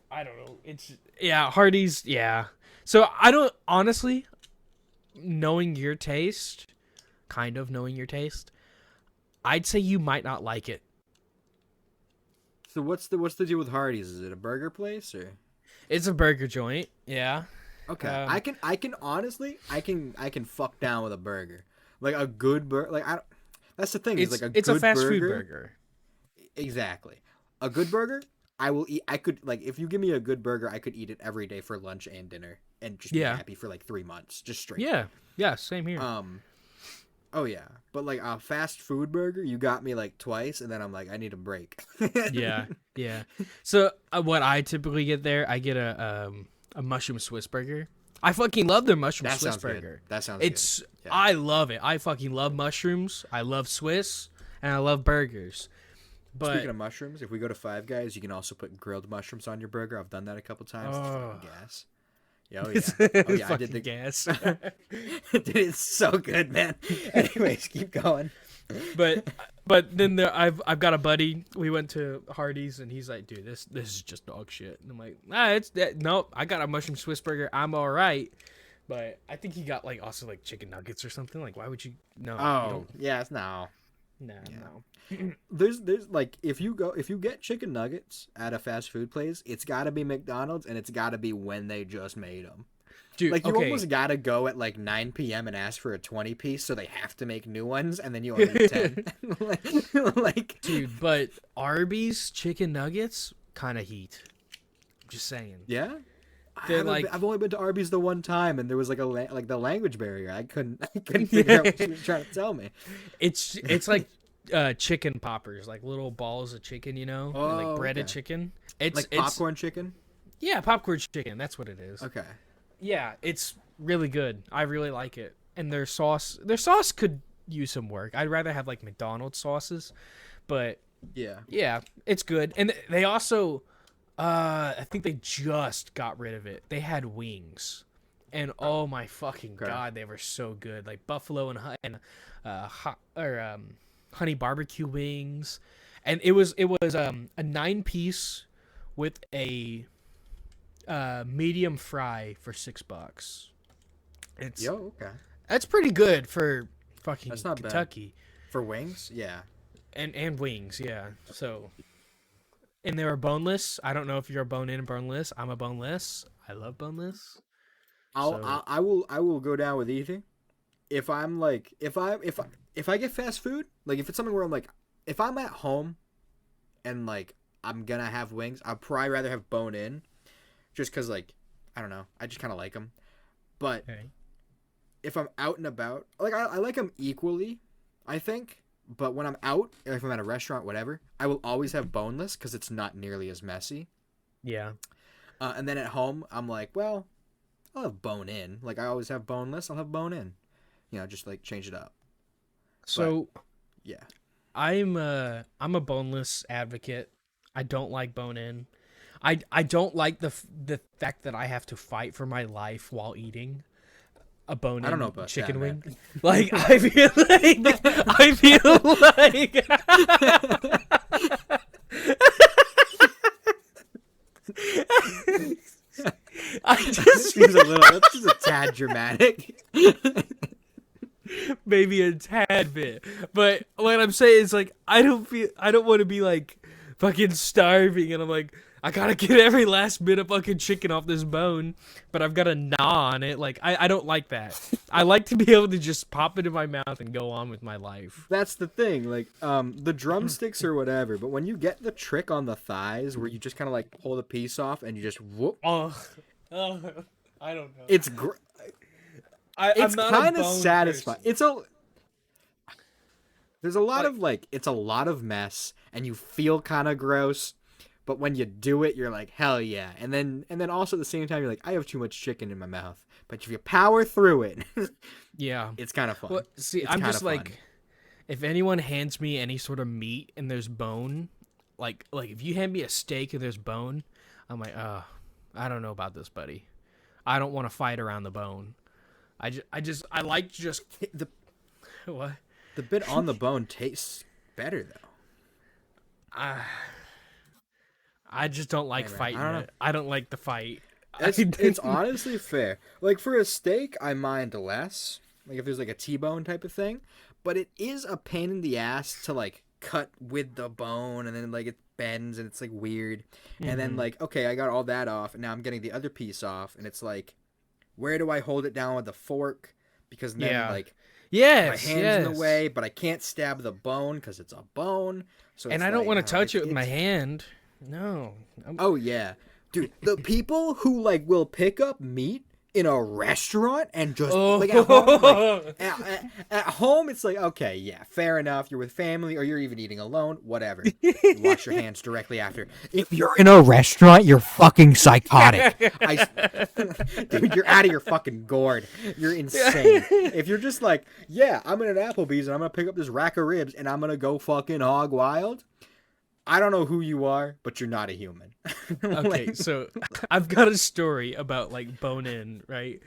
It's Hardee's. Yeah. So I don't honestly, knowing your taste, I'd say you might not like it. So what's the deal with Hardee's? Is it a burger place or? It's a burger joint. Yeah. Okay. I can honestly fuck down with a burger, like a good burger. Like that's the thing. It's like it's a fast food burger. Exactly. A good burger. I will eat. I could like if you give me a good burger, I could eat it every day for lunch and dinner, and just be happy for like 3 months, just straight. Yeah, same here. Oh yeah, but like a fast food burger, you got me like twice, and then I'm like, I need a break. Yeah. So what I typically get there, I get a mushroom Swiss burger. I fucking love their mushroom Swiss burger. That sounds good. Yeah. I love it. I fucking love mushrooms. I love Swiss, and I love burgers. But speaking of mushrooms, if we go to Five Guys, you can also put grilled mushrooms on your burger. I've done that a couple times. Oh. Gas. Yeah, I did the gas. Dude, it's so good, man. Anyways, keep going. But then I've got a buddy. We went to Hardee's and he's like, dude, this is just dog shit. And I'm like, it's that. Nope, I got a mushroom Swiss burger. I'm all right. But I think he got like also like chicken nuggets or something. Like, why would you? No. Oh, yes, no. No. There's like if you get chicken nuggets at a fast food place, it's got to be McDonald's and it's got to be when they just made them. Dude, like you almost got to go at like 9 p.m. and ask for a 20 piece so they have to make new ones and then you only get 10. like dude, but Arby's chicken nuggets kind of heat. Just saying. Yeah. Like I've only been to Arby's the one time, and there was like the language barrier. I couldn't figure out what she was trying to tell me. It's like chicken poppers, like little balls of chicken, and like breaded chicken. It's like popcorn chicken. Yeah, popcorn chicken. That's what it is. Okay. Yeah, it's really good. I really like it, and their sauce could use some work. I'd rather have like McDonald's sauces, but yeah, it's good. And they also. I think they just got rid of it. They had wings, and oh my fucking god, they were so good. Like buffalo and honey barbecue wings, and it was a 9-piece with a medium fry for $6. That's pretty good for fucking that's not Kentucky. Bad. For wings, yeah, and wings, yeah. So. And they were boneless. I don't know if you're a bone-in and boneless. I'm a boneless. I love boneless. I will go down with eating. If I'm like if I get fast food, like if it's something where I'm like if I'm at home and like I'm gonna have wings, I'd probably rather have bone-in, just because like I don't know, I just kind of like them. But if I'm out and about, like I like them equally, I think. But when I'm out, if I'm at a restaurant, whatever, I will always have boneless because it's not nearly as messy. Yeah. And then at home, I'm like, well, I'll have bone-in. Like I always have boneless, I'll have bone-in. Just like change it up. So, but, yeah, I'm a boneless advocate. I don't like bone-in. I don't like the fact that I have to fight for my life while eating a bone-in I don't know about chicken that, wing. Man. Like I feel like I just seems that's just a tad dramatic. Maybe a tad bit. But what I'm saying is like I don't want to be like fucking starving and I'm like I gotta get every last bit of fucking chicken off this bone, but I've got a gnaw on it. Like, I don't like that. I like to be able to just pop it in my mouth and go on with my life. That's the thing. Like, the drumsticks or whatever, but when you get the trick on the thighs where you just kind of like pull the piece off and you just whoop. Oh I don't know. It's it's kind of satisfying. Person. There's a lot of like, it's a lot of mess and you feel kind of gross. But when you do it, you're like, hell yeah. And then also at the same time, you're like, I have too much chicken in my mouth. But if you power through it, yeah, it's kind of fun. Well, see, I'm just like, if anyone hands me any sort of meat and there's bone, like if you hand me a steak and there's bone, I'm like, I don't know about this, buddy. I don't want to fight around the bone. I like just the what? The bit on the bone tastes better though. I just don't like fighting it. I don't like the fight. It's honestly fair. Like for a steak, I mind less. Like if there's like a T-bone type of thing, but it is a pain in the ass to like cut with the bone, and then like it bends and it's like weird. Mm-hmm. And then like okay, I got all that off, and now I'm getting the other piece off, and it's like, where do I hold it down with the fork? Because then like. Yes, my hand's in the way, but I can't stab the bone because it's a bone. So and I don't want to touch it with my hand. No. Oh yeah, dude. The people who like will pick up meat in a restaurant and just like at home, at home, it's like okay, yeah, fair enough. You're with family, or you're even eating alone, whatever. You wash your hands directly after. If you're in a restaurant, you're fucking psychotic. Dude, you're out of your fucking gourd. You're insane. If you're just like, yeah, I'm in an Applebee's and I'm gonna pick up this rack of ribs and I'm gonna go fucking hog wild. I don't know who you are, but you're not a human. Okay, so I've got a story about like bone in, right?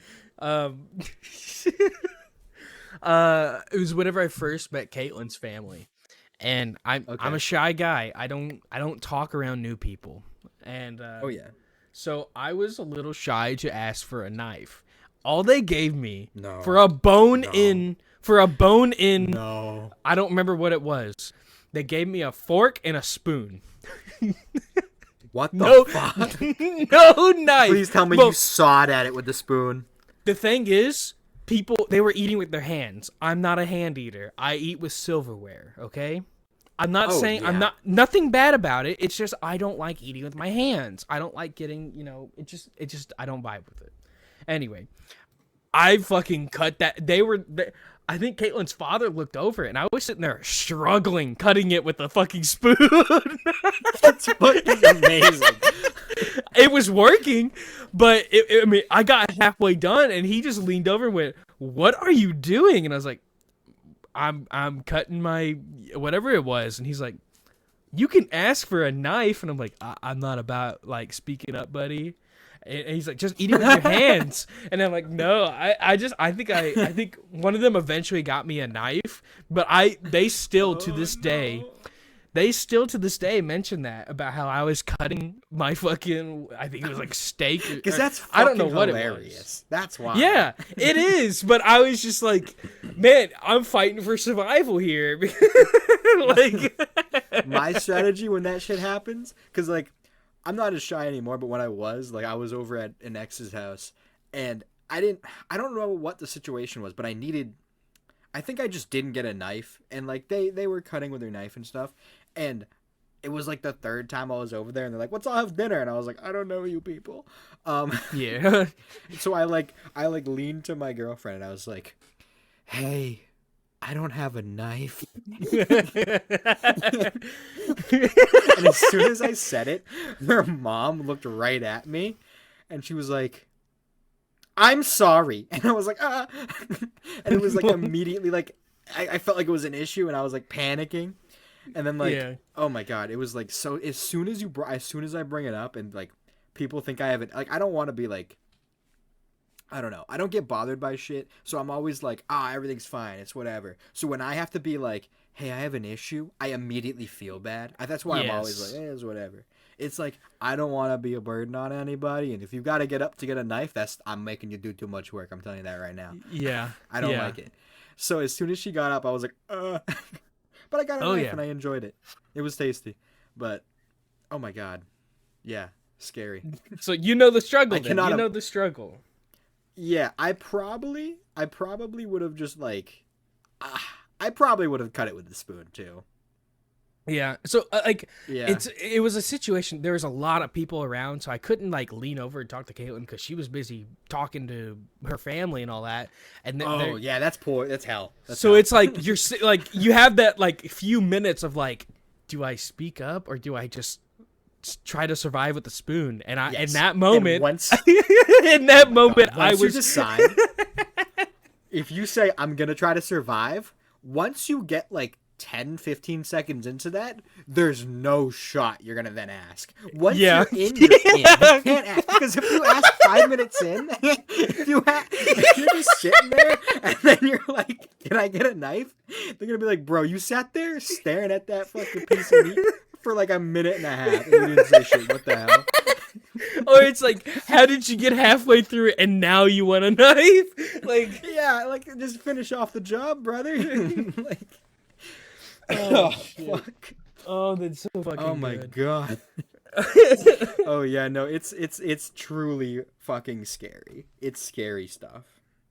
It was whenever I first met Caitlin's family, and I'm Okay. a shy guy. I don't talk around new people, and Oh yeah. so I was a little shy to ask for a knife. All they gave me No. for a bone No. in No. I don't remember what it was. They gave me a fork and a spoon. What the fuck? No knife. Please tell me you sawed at it with the spoon. The thing is, they were eating with their hands. I'm not a hand eater. I eat with silverware, okay? I'm not saying I'm not nothing bad about it. It's just I don't like eating with my hands. I don't like getting, it just I don't vibe with it. Anyway, I fucking cut that. I think Caitlin's father looked over it, and I was sitting there struggling cutting it with a fucking spoon. That's fucking amazing. It was working, but I mean, I got halfway done, and he just leaned over and went, "What are you doing?" And I was like, "I'm cutting my whatever it was," and he's like, "You can ask for a knife," and I'm like, "I'm not about like speaking up, buddy." And he's like, "Just eat it with your hands." And I'm like, "No, I think one of them eventually got me a knife, but they still to this day mention that about how I was cutting my fucking, I think it was like steak. Because that's fucking I don't know what hilarious. It was. That's why. Yeah, it is. But I was just like, man, I'm fighting for survival here. Like, my strategy when that shit happens, because like, I'm not as shy anymore, but when I was over at an ex's house, and I don't know what the situation was, but I think I just didn't get a knife, and like they were cutting with their knife and stuff, and it was like the third time I was over there, and they're like, "Let's all have dinner," and I was like, "I don't know you people." Yeah. So I leaned to my girlfriend, and I was like, "Hey, I don't have a knife." And as soon as I said it, her mom looked right at me, and she was like, "I'm sorry." And I was like, "Ah." And it was like immediately like I felt like it was an issue, and I was like panicking. And then like, oh my god, it was like, so as soon as I bring it up and like people think I have it, like I don't want to be like, I don't know, I don't get bothered by shit, so I'm always like, everything's fine, it's whatever. So when I have to be like, hey, I have an issue, I immediately feel bad. That's why I'm always like, it's whatever. It's like, I don't want to be a burden on anybody, and if you've got to get up to get a knife, I'm making you do too much work. I'm telling you that right now. Yeah. I don't like it. So as soon as she got up, I was like, but I got a knife and I enjoyed it. It was tasty, but oh my god, yeah, scary. So you know the struggle. You know the struggle. Yeah, I probably would have just like, I probably would have cut it with the spoon too. Yeah. So it was a situation. There was a lot of people around, so I couldn't like lean over and talk to Caitlin because she was busy talking to her family and all that. And that's poor. That's hell. It's like you're like you have that like few minutes of like, do I speak up or do I just try to survive with the spoon? And in that moment, I was you decide. If you say I'm gonna try to survive, once you get like 10-15 seconds into that, there's no shot you're gonna then ask. Once you're in, you're in. You can't ask, because if you ask 5 minutes in, if you're just sitting there and then you're like, "Can I get a knife?" They're gonna be like, "Bro, you sat there staring at that fucking piece of meat for like a minute and a half and you didn't say shit. What the hell?" Or it's like, how did you get halfway through it and now you want a knife? Like, yeah, like just finish off the job, brother. Like, oh fuck! Oh, that's so fucking. Oh my god. Oh yeah, no, it's truly fucking scary. It's scary stuff.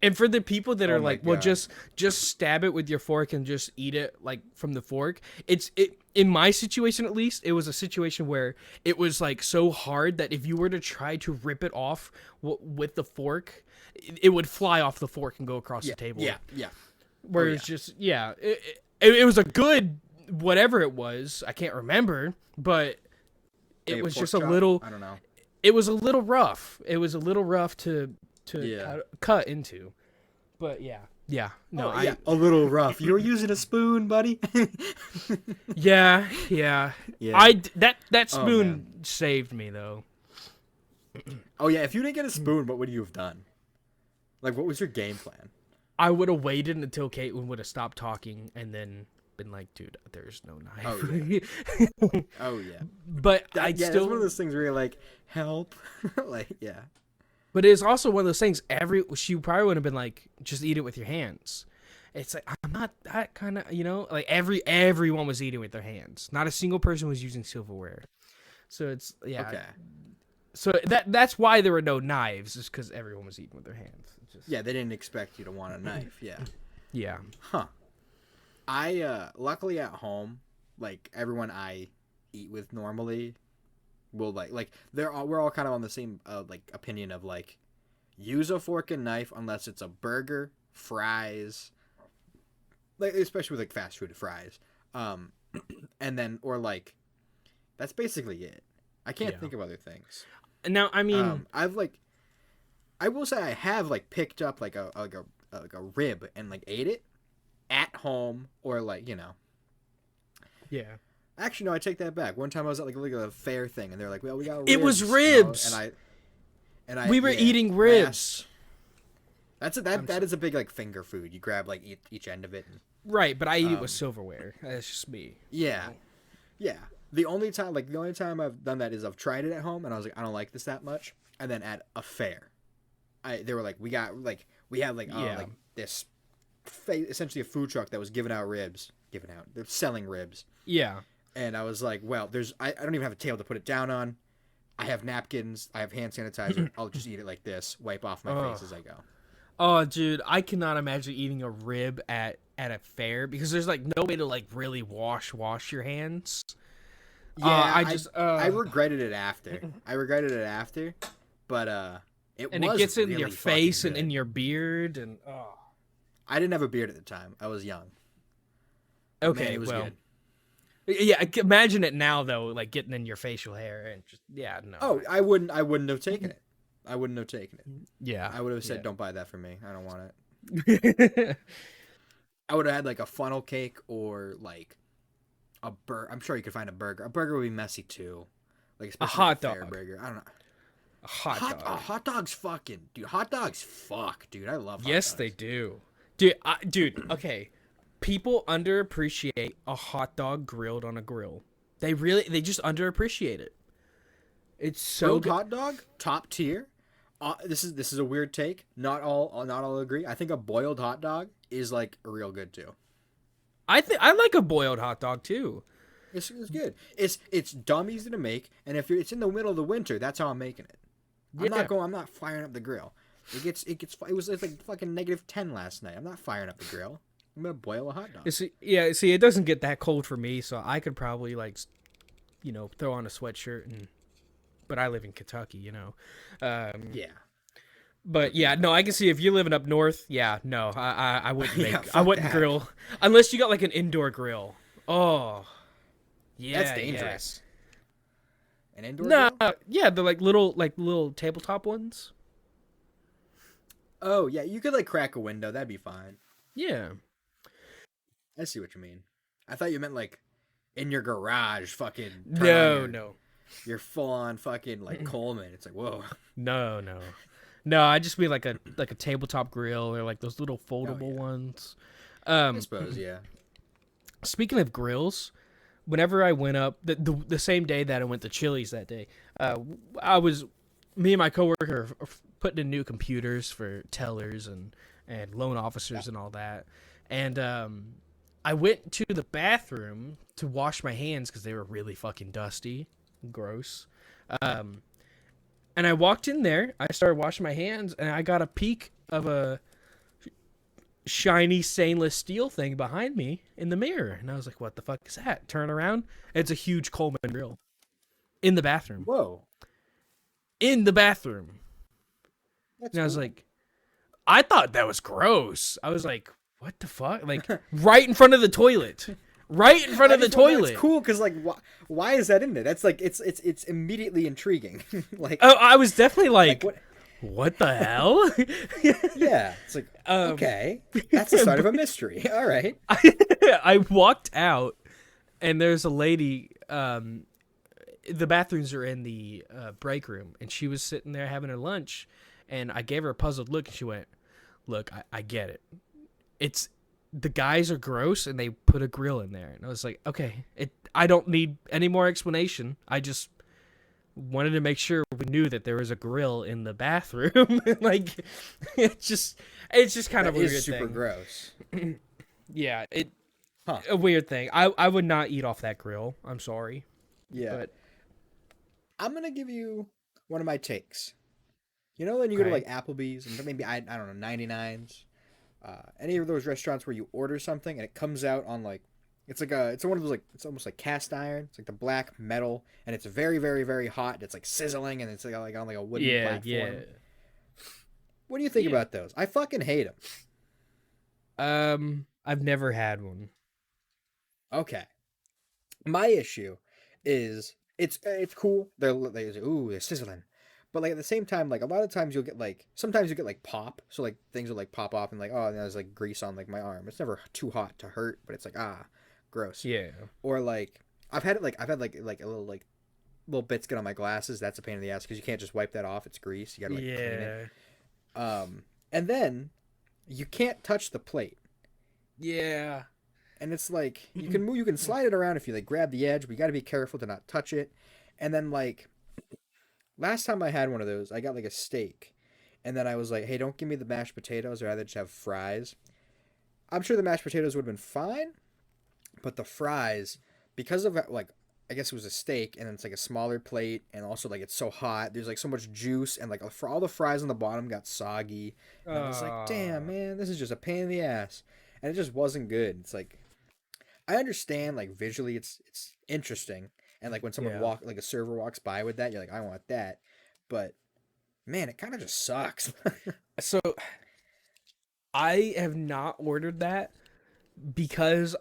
And for the people that are like, well, just stab it with your fork and just eat it like from the fork. It in my situation at least, it was a situation where it was like so hard that if you were to try to rip it off with the fork, it would fly off the fork and go across the table. Yeah. Where it's just it was a good whatever it was. I can't remember, but it was just a little. I don't know. It was a little rough. It was a little rough to cut into, but yeah. A little rough. You were using a spoon, buddy. yeah. That spoon saved me though. Oh yeah, if you didn't get a spoon, what would you have done? Like, what was your game plan? I would have waited until Caitlin would have stopped talking and then been like, dude, there's no knife. Oh yeah. Oh yeah. But That's one of those things where you're like, help. Like, yeah. But it's also one of those things. She probably would have been like, just eat it with your hands. It's like, I'm not that kind of, like everyone was eating with their hands. Not a single person was using silverware. So it's Okay. So that's why there were no knives, is because everyone was eating with their hands. Yeah, they didn't expect you to want a knife. Yeah. Yeah. Huh. I luckily at home, like everyone I eat with normally will we're all kind of on the same opinion of like use a fork and knife unless it's a burger, fries, like especially with like fast food fries, and then or like that's basically it. I can't think of other things. Now I mean, I will say I have like picked up like a rib and like ate it at home or like yeah. Actually, no, I take that back. One time I was at like a fair thing, and they're like, "Well, we got ribs." It was ribs, we were eating ribs. That is a big like finger food. You grab like each end of it. Right, but I eat it with silverware. That's just me. Yeah, yeah. The only time I've done that is I've tried it at home, and I was like, I don't like this that much. And then at a fair, they were like, we have this essentially a food truck that was giving out ribs. They're selling ribs. Yeah. And I was like, well, I don't even have a table to put it down on. I have napkins. I have hand sanitizer. I'll just eat it like this. Wipe off my face as I go. Oh, dude, I cannot imagine eating a rib at a fair because there's like no way to like really wash your hands. Yeah, I regretted it after. But it gets in your face and in your beard and I didn't have a beard at the time. I was young. Okay, man, it was good. Yeah, imagine it now though, like getting in your facial hair and just no. Oh, I wouldn't have taken it. I wouldn't have taken it. Yeah. I would have said, "Don't buy that for me. I don't want it." I would have had like a funnel cake or like a burger. I'm sure you could find a burger. A burger would be messy too. Like especially a hot a fair dog. burger. I don't know. A hot dog. Hot dogs fucking dude. Hot dogs fuck, dude. I love hot dogs. Yes, they do. Dude, okay. People underappreciate a hot dog grilled on a grill. They just underappreciate it. It's so grilled hot dog, top tier. This is a weird take. Not all agree. I think a boiled hot dog is like real good too. I like a boiled hot dog too. It's good. It's dumb easy to make, and if it's in the middle of the winter, that's how I'm making it. I'm not firing up the grill. It was like fucking -10 last night. I'm not firing up the grill. I'm gonna boil a hot dog. See, it doesn't get that cold for me, so I could probably throw on a sweatshirt but I live in Kentucky, Yeah. But yeah, no, I can see if you're living up north. Yeah, no, I wouldn't make. I wouldn't that. grill unless you got like an indoor grill. Oh, yeah, that's dangerous. Yeah. An indoor grill? Yeah, they're like little tabletop ones. Oh yeah, you could like crack a window. That'd be fine. Yeah. I see what you mean. I thought you meant like in your garage, fucking. No. You're full on fucking like Coleman. It's like whoa. No. I just mean like a tabletop grill or like those little foldable ones. I suppose, yeah. Speaking of grills, whenever I went up the same day that I went to Chili's that day, me and my coworker are putting in new computers for tellers and loan officers and all that, and I went to the bathroom to wash my hands because they were really fucking dusty, gross. And I walked in there, I started washing my hands, and I got a peek of a shiny stainless steel thing behind me in the mirror. And I was like, what the fuck is that? Turn around. It's a huge Coleman grill. In the bathroom. Whoa. In the bathroom. That's and I was cool. like, I thought that was gross. I was like, what the fuck? Like, right in front of the toilet. Right in front of the toilet. It's cool because like, why is that in there? That's like, it's immediately intriguing. Like, oh, I was definitely like what the hell? Yeah, it's like okay, that's the start of a mystery. All right. I walked out, and there's a lady. The bathrooms are in the break room, and she was sitting there having her lunch, and I gave her a puzzled look, and she went, "Look, I get it. the guys are gross and they put a grill in there, and I was like, okay, I don't need any more explanation. I just wanted to make sure we knew that there was a grill in the bathroom. Like, it's just kind of a weird super thing. Gross. Yeah, a weird thing. I would not eat off that grill. I'm sorry. Yeah. But I'm gonna give you one of my takes. You know when you go to like Applebee's and maybe I don't know 99s, any of those restaurants where you order something and it comes out on like it's one of those like it's almost like cast iron. It's like the black metal and it's very very very hot. And it's like sizzling and it's like on like a wooden platform. Yeah. What do you think about those? I fucking hate them. I've never had one. Okay. My issue is it's cool. They're sizzling. But like at the same time, like a lot of times sometimes you'll get like pop. So like things will like pop off and like, oh, there's like grease on like my arm. It's never too hot to hurt, but it's like, gross. Yeah. Or like I've had a little bits get on my glasses. That's a pain in the ass because you can't just wipe that off. It's grease. You gotta like clean it. And then you can't touch the plate. Yeah. And it's like you can slide it around if you like grab the edge, but you got to be careful to not touch it. And then like last time I had one of those, I got like a steak, and then I was like, "Hey, don't give me the mashed potatoes. I'd rather just have fries." I'm sure the mashed potatoes would have been fine, but the fries, because of like I guess it was a steak, and it's like a smaller plate, and also like it's so hot. There's like so much juice, and like for all the fries on the bottom got soggy. And I was like, "Damn, man, this is just a pain in the ass," and it just wasn't good. It's like I understand like visually it's interesting, and like when someone like a server walks by with that, you're like, I want that, but man, it kind of just sucks. So I have not ordered that because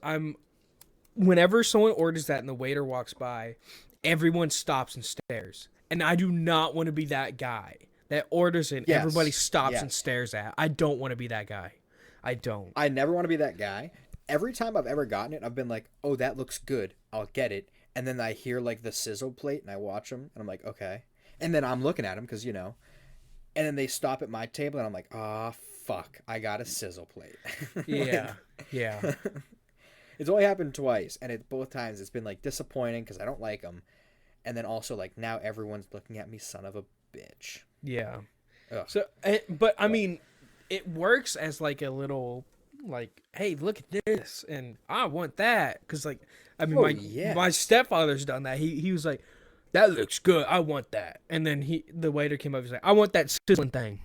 whenever someone orders that and the waiter walks by, everyone stops and stares, and I do not want to be that guy that orders it and everybody stops and stares at. I don't want to be that guy. I don't. I never want to be that guy. Every time I've ever gotten it, I've been like, oh, that looks good. I'll get it. And then I hear like the sizzle plate and I watch them and I'm like, okay. And then I'm looking at them because, and then they stop at my table and I'm like, fuck, I got a sizzle plate. Yeah. Yeah. It's only happened twice. And both times it's been like disappointing because I don't like them. And then also like now everyone's looking at me, son of a bitch. Yeah. Ugh. So, but I mean, it works as like a little... like, hey, look at this, and I want that, because like, I mean, my stepfather's done that. He was like, that looks good, I want that, and then the waiter came up and was like, I want that sizzling thing,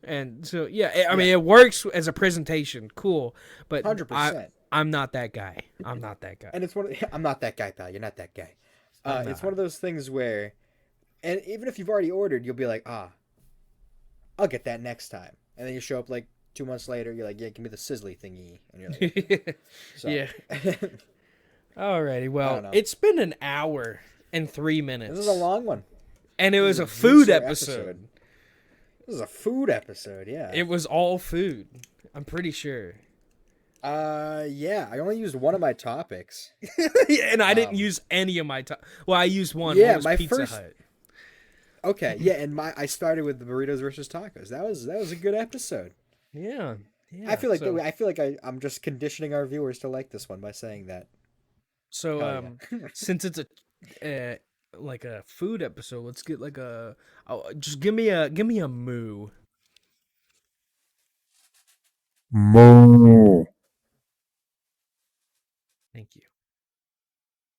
and so I mean, it works as a presentation, cool, but 100%. I'm not that guy. I'm not that guy, and it's I'm not that guy, pal. You're not that guy. It's one of those things where, and even if you've already ordered, you'll be like, I'll get that next time, and then you show up like 2 months later, you're like, yeah, give me the sizzly thingy. And you're like, yeah. Alrighty, well, it's been an hour and 3 minutes. This is a long one. And it was a food episode. This is a food episode, yeah. It was all food. I'm pretty sure. Yeah, I only used one of my topics. And I didn't use any of my well, I used one. Yeah, was my Pizza Hut. Okay, yeah, and I started with the burritos versus tacos. That was a good episode. Yeah. I feel like I'm just conditioning our viewers to like this one by saying that. So since it's a like a food episode, let's get like just give me a moo. Moo. Thank you.